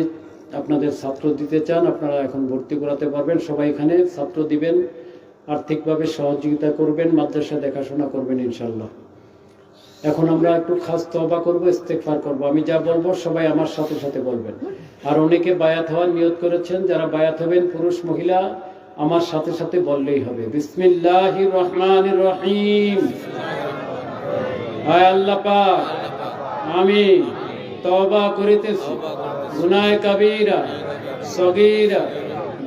আপনাদের ছাত্র দিতে চান, আপনারা এখন ভর্তি করাতে পারবেন। সবাই এখানে ছাত্র দিবেন, আর্থিকভাবে সহযোগিতা করবেন, মাদ্রাসা দেখাশোনা করবেন ইনশাআল্লাহ। এখন আমরা একটু খাস তওবা করব, ইস্তেগফার করব। আমি যা বলবো সবাই আমার সাথে সাথে বলবেন। আর অনেকে বায়াত হওয়ার নিয়ত করেছেন, যারা বায়াত হবেন পুরুষ মহিলা আমার সাথে সাথে বললেই হবে। বিসমিল্লাহির রহমানির রহিম। হায় আল্লাহ পাক, আমি তওবা করিতেছি গুনাহে কাবীরা, সগীরা,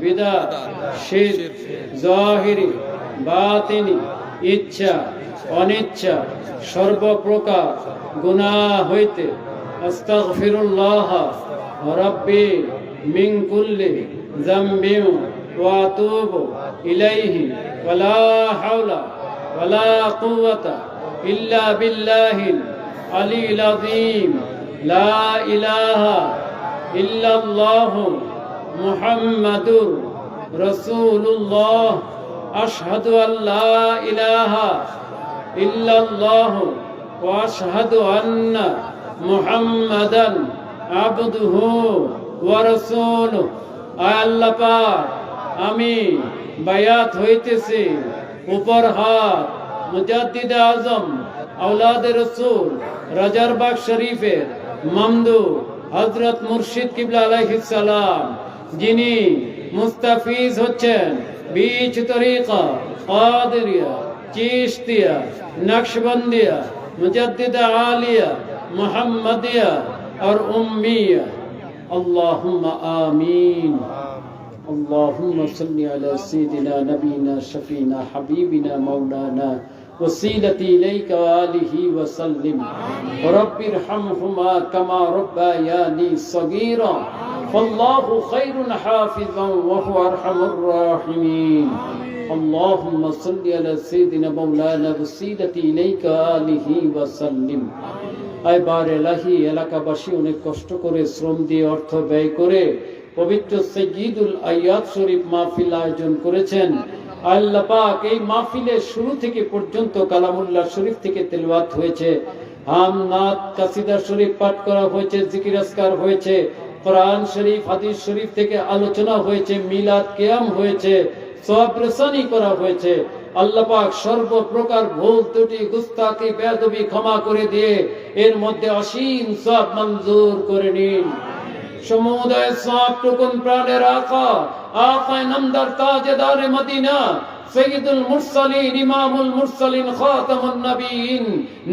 বিদআত, শিরক, জাহিরি, বাতিনি, ইচ্ছা অনিচ্ছা সর্বপ্রকার গুনাহ হইতে আস্তাগফিরুল্লাহ রাব্বি মিন কুল্লি যামবিন ওয়া আতুবু ইলাইহি ওয়া লা হাওলা ওয়া লা কুওয়াতা ইল্লা বিল্লাহিল আলিয়্যিল আযীম। লা ইলাহা ইল্লাল্লাহু মুহাম্মাদুর রাসূলুল্লাহ। আশহাদু আল্লা ইলাহা ইল্লাল্লাহু ওয়া আশহাদু আন্না মুহাম্মাদান আবদুহু ওয়া রাসূলুহু। আয় আল্লাহ পাক, আমি বায়াত হইতেছি উপর হাত মুজাদ্দিদ আজম আওলাদে রাসূল রাজারবাগ শরীফের মামদু হযরত মুর্শিদ কিবলা আলাইহিস সালাম, যিনি মুস্তাফিজ হচ্ছেন बीच तरीका कादरिया, चिश्तिया, नक्शबंदिया, मुजद्दिद आलिया, मुहम्मदिया और उम्मिया। अल्लाहुम्मा आमीन। अल्लाहुम्मा सल्लि अला सय्यिदिना नबीना शफीना हबीबिना मौलाना वसीलती इलैका व आलिहि व सल्लिम। रब्बिरहमहुमा कमा रब्बायानी सगीरा फल्लाहु खैरुन हाफिज़न व हुवा अरहमुर राहिमीन। अल्लाहुम्मा सल्लि अला सय्यिदिना मौलाना वसीलती इलैका व आलिहि व सल्लिम। আইবার এলাহি এলাকাবাসী অনেক কষ্ট করে শ্রম দিয়ে অর্থ ব্যয় করে পবিত্র সাইয়্যিদুল আয়াত শরীফ মাহফিল আয়োজন করেছেন। আল্লাহ পাক এই মাহফিলের শুরু থেকে পর্যন্ত কালামুল্লাহ শরীফ থেকে তেলাওয়াত হয়েছে, হামনাত কাসিদা শরীফ পাঠ করা হয়েছে, জিকির আজকার হয়েছে, কোরআন শরীফ হাদিস শরীফ থেকে আলোচনা হয়েছে, মিলাদ কিয়াম হয়েছে, সওয়াব রসানি করা হয়েছে। আল্লাহ পাক সর্বপ্রকার ভুল ত্রুটি গুস্তাখি বেয়াদবি ক্ষমা করে দিয়ে এর মধ্যে অসীম সওয়াব মঞ্জুর করে নিন। সমুদায় সওয়াব টুকুন প্রাণের আকা আকা নামদার তাজদার মদিনা সৈয়দুল মুরসালিন ইমামুল মুরসালিন খাতামুন নবীন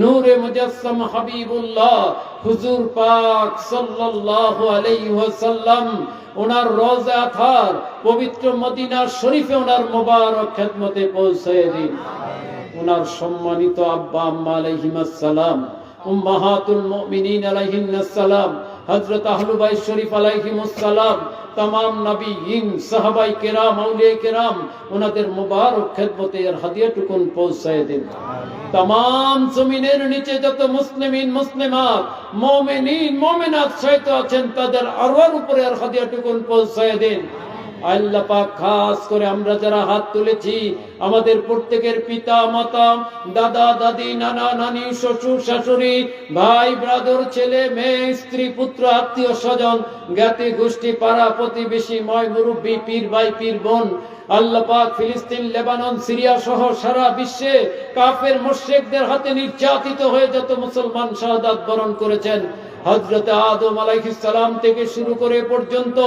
নূরে মুজাসসাম হাবিবুল্লাহ হুজুর পাক সাল্লাল্লাহু আলাইহি ওয়াসাল্লাম ওনার রওজা আথার পবিত্র মদিনা শরীফে ওনার মোবারক খেদমতে পৌঁছায় দিন। ওনার সম্মানিত আব্বা আম্মা আলাইহিমুস সালাম, উম্মাহাতুল মুমিনিন আলাইহিন্নাস সালাম, হযরত আহলু বাইত শরীফ আলাইহিমুস সালাম, तमाम নবীন সাহাবাই কেরাম আউলিয়া কেরাম ওনাদের মোবারক খেদমতে এর হাদিয়াটুকুন পৌঁছায় দিন। तमाम জমিনের নিচে যত মুসলিমিন মুসলিমাত মুমিনিন মুমিনাত শহীদ আছেন তাদের আরওয়ার উপরে এর হাদিয়াটুকুন পৌঁছায় দিন। আল্লাহ পাক খাস করে আমরা যারা হাত তুলেছি আমাদের প্রত্যেকের পিতা মাতা দাদা দাদি নানা নানি শ্বশুর শাশুড়ি ভাই ব্রাদার ছেলে মেয়ে স্ত্রী পুত্র আত্মীয় স্বজন জ্ঞাতি গোষ্ঠী পাড়া প্রতিবেশী ময় মুরব্বী পীর ভাই পীর বোন আল্লাহ পাক ফিলিস্তিন লেবানন সিরিয়া সহ সারা বিশ্বে কাফের মুশরিকদের হাতে নির্যাতিত হয়ে যত মুসলমান শাহাদাত বরণ করেছেন হযরত আদম আলাইহিস সালাম থেকে শুরু করে পর্যন্ত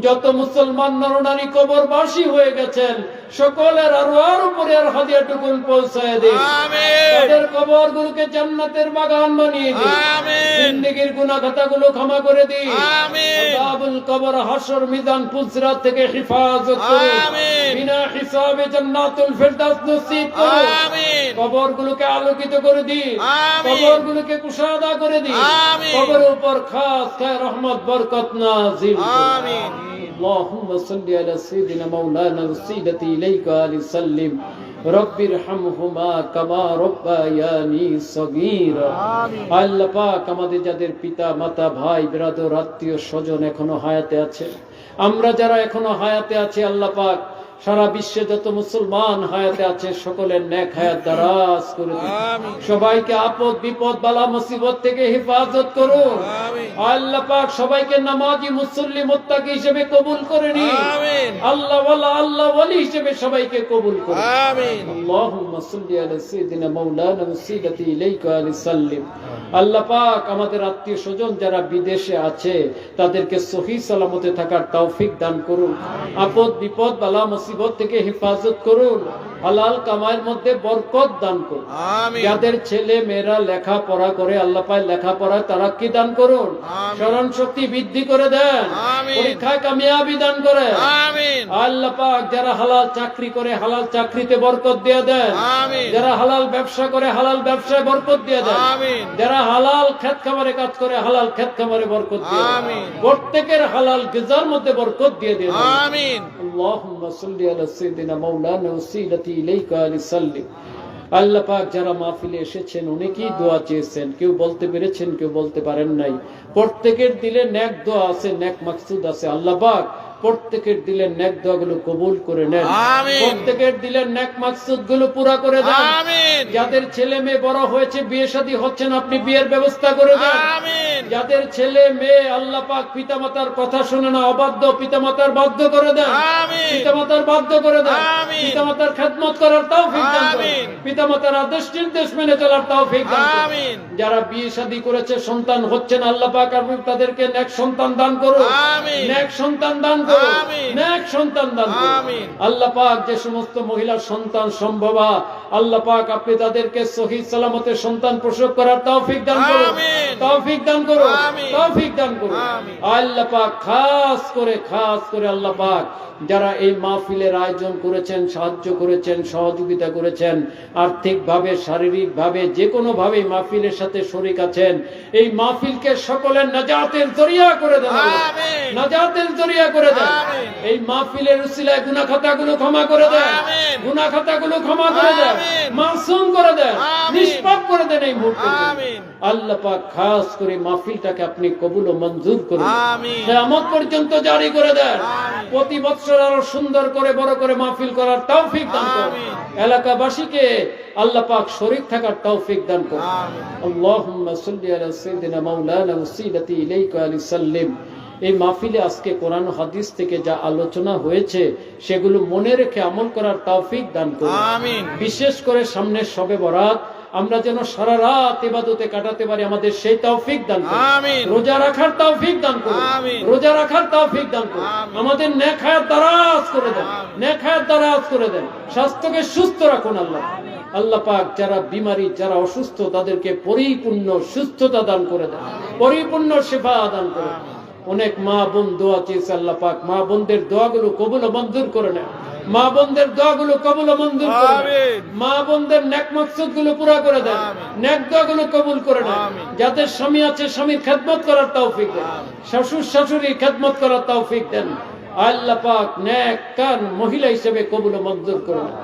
যত মুসলমান নরনারী কবরবাসী হয়ে গেছেন সকলের আরওয়ার উপরে আর হাদিয়াটুকুন পৌঁছায় দিন। আমিন। তাদের কবরগুলোকে জান্নাতের বাগান বানিয়ে দিন। আমিন। জিন্দেগীর গুনাহ খাতাগুলো ক্ষমা করে দিন। আমিন। আযাবুল কবর হাসর মিজান পুলসিরাত থেকে হেফাজত করুন। আমিন। বিনা হিসাবে জান্নাতুল ফেরদাউস নসিব করুন। আমিন। কবরগুলোকে আলোকিত করে দিন। আমিন। কবরগুলোকে কুশাদা করে দিন। আমিন। কবরের উপর খাস খায় রহমত বরকত নাযিল করুন। আমিন। اللهم صل على سيدنا مولانا وسيلتي إليك وسلم رب ارحمهما كما ربياني صغيرا। আল্লাহ পাক আমাদের যাদের পিতা মাতা ভাই ব্রাদার আত্মীয় স্বজন এখনো হায়াতে আছে আমরা যারা এখনো হায়াতে আছি আল্লাহ পাক সারা বিশ্বে যত মুসলমান হায়াতে আছে সকলের নেক হায়াত দারাজ করে দিন। সবাইকে আপদ বিপদ বালা মুসিবত থেকে হেফাজত করুন। আল্লাহ পাক সবাইকে নামাজি মুসল্লি মুত্তাকি হিসেবে কবুল করে নিন। আল্লাহ ওয়ালা আল্লাহ ওয়ালি হিসেবে সবাইকে কবুল করুন। আমিন। আল্লাহুম্মা সাল্লি আলা সাইয়্যিদিনা মাওলানা ওয়াসিলাতি ইলাইকা ওয়াসাল্লিম। আল্লাহ পাক আমাদের আত্মীয় স্বজন যারা বিদেশে আছে তাদেরকে সহি সালামতে থাকার তৌফিক দান করুন। আপদ বিপদ বালা মুসিবত থেকে হেফাজত করুন। হালাল কামাইয়ের মধ্যে বরকত দান করুন। আমিন। যাদের ছেলে মেয়েরা লেখাপড়া করে আল্লাহ পাক লেখাপড়ায় তারাক্কি দান করুন। স্মরণ শক্তি বৃদ্ধি করে দেন। পরীক্ষায় কামিয়াবি দান করেন। আমিন। আল্লাহ পাক যারা হালাল চাকরি করে হালাল চাকরিতে বরকত দিয়ে দেন। আমিন। যারা হালাল ব্যবসা করে হালাল ব্যবসায় বরকত দিয়ে দেন। আমিন। যারা হালাল খেত খামারে কাজ করে হালাল খেত খামারে বরকত দিয়ে দেন। আমিন। প্রত্যেকের হালাল গিজার মধ্যে বরকত দিয়ে দেন। আমিন। আল্লাহুম্মা সাল্লি আলা সাইয়্যিদিনা মাওলানা ওয়াসিলাতি ইলাইকা ওয়াসাল্লিম। আল্লাহ পাক যারা মাহফিলে এসেছেন অনেকেই দোয়া চেয়েছেন, কেউ বলতে পেরেছেন কেউ বলতে পারেন নাই। প্রত্যেকের দিলে নেক দোয়া আছে, নেক মাকসুদ আছে। আল্লাহ পাক প্রত্যেকের দিলের নেক দোয়াগুলো কবুল করে নেন। প্রত্যেকের দিলের নেক মাকসুদ গুলো পুরা করে দেন। যাদের ছেলে মেয়ে বড় হয়েছে বিয়ে শাদী হচ্ছেন আপনি বিয়ের ব্যবস্থা করে দেন। যাদের ছেলে মেয়ে আল্লাহ পাক পিতামাতার কথা শুনে না অবাধ্য পিতামাতার বাধ্য করে দেন। পিতামাতার বাধ্য করে দেন। পিতামাতার খেদমত করার তৌফিক দান করুন। পিতামাতার আদেশ নির্দেশ মেনে চলার তৌফিক দান করুন। যারা বিয়ে শাদী করেছে সন্তান হচ্ছেন আল্লাহ পাক আপনি তাদেরকে নেক সন্তান দান করুন। নেক সন্তান দান করুন। নেক সন্তান দান করুন। আল্লাহ পাক যে সমস্ত মহিলার সন্তান সম্ভবা আল্লাহ পাক আপনি তাদেরকে সহি সালামতে সন্তান প্রসব করার তৌফিক দান করুন। তৌফিক দান করুন। তৌফিক দান করুন। আল্লাহ পাক খাস করে আল্লাহ পাক যারা এই মাহফিলের আয়োজন করেছেন সাহায্য করেছেন সহযোগিতা করেছেন আর্থিকভাবে শারীরিকভাবে যে কোনো ভাবে মাহফিলের সাথে শরীক আছেন এই মাহফিলকে সকলের নাজাতের জরিয়া করে দেন। আমিন। নাজাতের জরিয়া করে দেন। আমিন। এই মাহফিলের উসিলায় গুনাহ খাতাগুলো ক্ষমা করে দেন। আমিন। গুনাহ খাতাগুলো ক্ষমা করে দেন। মাসুম করে দেন। নিষ্পাপ করে দেন এই মুহূর্তে। আমিন। আল্লাহ পাক খাস করে মাহফিলটাকে আপনি কবুল ও মঞ্জুর করুন, আমিন। কিয়ামত পর্যন্ত জারি করে দেন। প্রতি বছর আরো সুন্দর করে বড় করে মাহফিল করার তৌফিক দান করুন। এলাকাবাসীকে আল্লাহ পাক শরীক থাকার তৌফিক দান করুন। আল্লাহুম্মা সাল্লি আলা সাইয়্যিদিনা মাওলানা ওয়াসিলাতি ইলাইকা আলি সাল্লিম। এই মাহফিলে আজকে কোরআন হাদিস থেকে যা আলোচনা হয়েছে সেগুলো মনে রেখে আমল করার তৌফিক দান করুন। আমিন। বিশেষ করে সামনের শবে বরাত আমরা যেন সারা রাত ইবাদতে কাটাতে পারি, আমাদের সেই তৌফিক দান করুন। আমিন। রোজা রাখার তৌফিক দান করুন। আমিন। রোজা রাখার তৌফিক দান করুন। আমিন। আমাদের নেক হায়াত দারাজ করে দেন, নেক হায়াত দারাজ করে দেন। স্বাস্থ্যকে সুস্থ রাখুন আল্লাহ। আল্লাহ পাক যারা বিমারি, যারা অসুস্থ, তাদেরকে পরিপূর্ণ সুস্থতা দান করে দেন, পরিপূর্ণ সেবা দান করে দেন। অনেক মা বোন দোয়া চেয়েছে, আল্লাহ পাক মা বোনদের দোয়াগুলো কবুল ও মঞ্জুর করে নেন। মা বোনদের দোয়াগুলো কবুল ও মঞ্জুর করে নেন। আমিন। মা বোনদের নেক মাকসুদ গুলো পুরা করে দেন, নেক দোয়াগুলো কবুল করে নেন। আমিন। যাদের স্বামী আছে স্বামীর খেদমত করার তৌফিক দেন, শ্বশুর শাশুড়ির খেদমত করার তৌফিক দেন। আল্লাহ পাক নেক কান মহিলা হিসেবে কবুল ও মঞ্জুর করে নেন।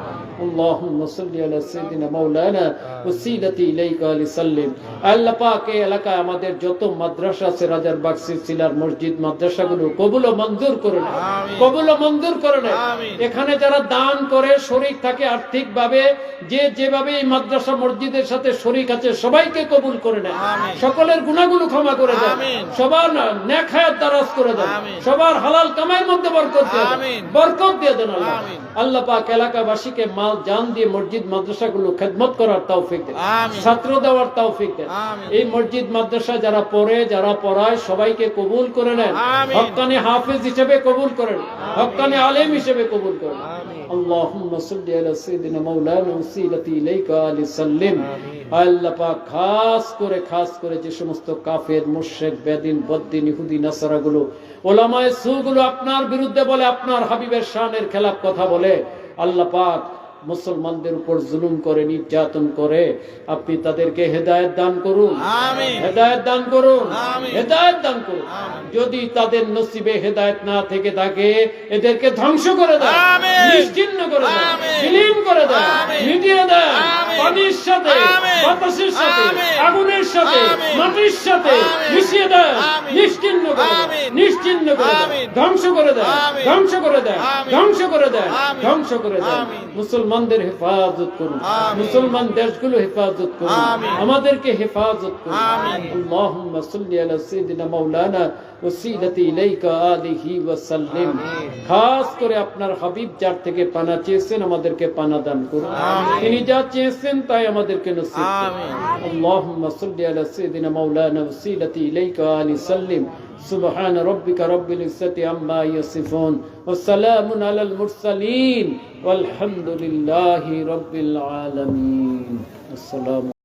আল্লাহুম্মা সাল্লি আলা সাইয়্যিদিনা মাওলানা ওয়াসিলাতি ইলাইকা লিসাল্লিম। আল্লাহ পাক এই এলাকায় আমাদের যত মাদ্রাসা আছে, রাজারবাগ সিলসিলার মসজিদ মাদ্রাসাগুলো কবুল ও মঞ্জুর করে নেন, কবুল ও মঞ্জুর করে নেন। এখানে যারা দান করে শরীক থাকে আর্থিকভাবে, যে যেভাবে এই মাদ্রাসা মসজিদের সাথে শরীক আছে সবাইকে কবুল করে নেন। সকলের গুনাহগুলো ক্ষমা করে দেন, সবার নেক হায়াত দারাজ করে দেন, সবার হালাল কামাইয়ের মধ্যে বরকত দিয়ে দেন, বরকত দিয়ে দেন আল্লাহ। আল্লাহ পাক এলাকাবাসীকে মাল জান দিয়ে মসজিদ মাদ্রাসাগুলো খেদমত করার তৌফিক দেন, ছাত্র দেওয়ার তৌফিক দেন। এই মসজিদ মাদ্রাসা যারা পড়ে, যারা পড়ায় সবাইকে কবুল করে নেন, হক্কানি হাফেজ হিসেবে কবুল করেন, হক্কানি আলেম হিসেবে কবুল করেন। আল্লাহুম্মা সাল্লি আলা সাইয়্যিদিনা মাওলানা ওয়াসিলাতি ইলাইকা লিসাল্লিম। আল্লাহ পাক খাস করে যে সমস্ত কাফের, মুশরিক, বেদিন, বদ্দিন, ইহুদি, নাসারা গুলো, ওলামায়ে সু গুলো আপনার বিরুদ্ধে বলে, আপনার হাবিবের শানের খেলাফ কথা বলে, আল্লাহ পাক মুসলমানদের উপর জুলুম করে, নির্যাতন করে, আপনি তাদেরকে হেদায়েত দান করুন, হেদায়েত দান করুন, হেদায়েত দান করুন। যদি তাদের নসিবে হেদায়েত না থেকে থাকে, এদেরকে ধ্বংস করে দেন, নিশ্চিহ্ন করে দেন, বিলীন করে দেন, মিটিয়ে দেন, পানির সাথে, বাতাসের সাথে, আগুনের সাথে, মাটির সাথে মিশিয়ে দেন, নিশ্চিহ্ন করে দেন, নিশ্চিহ্ন করে দেন, ধ্বংস করে দেন, ধ্বংস করে দেন, ধ্বংস করে দেন, ধ্বংস করে দেন। মুসলমানদের হেফাজত করুন, মুসলমান দেশগুলো হেফাজত করুন, আমাদেরকে হেফাজত করুন। আল্লাহুম্মা সাল্লি আলা সাইয়্যিদিনা মাওলানা ওয়াসিলাতি ইলাইকা আলিহি ওয়া সাল্লিম। খাস করে আপনার হাবিব যার থেকে পানা চেয়েছেন আমাদেরকে পানা দান করুন, তিনি যা চেয়েছেন তাই আমাদেরকে নসিব করুন। আল্লাহুম্মা সাল্লি আলা সাইয়্যিদিনা মাওলানা ওয়াসিলাতি ইলাইকা আলি সাল্লিম। সুবহান রাব্বিকা রাব্বিল ইজ্জাতি আম্মা ইয়াসিফুন ওয়া সালামুন আলাল মুরসালিন ওয়ালহামদুলিল্লাহি রাব্বিল আলামিন। আসসালামু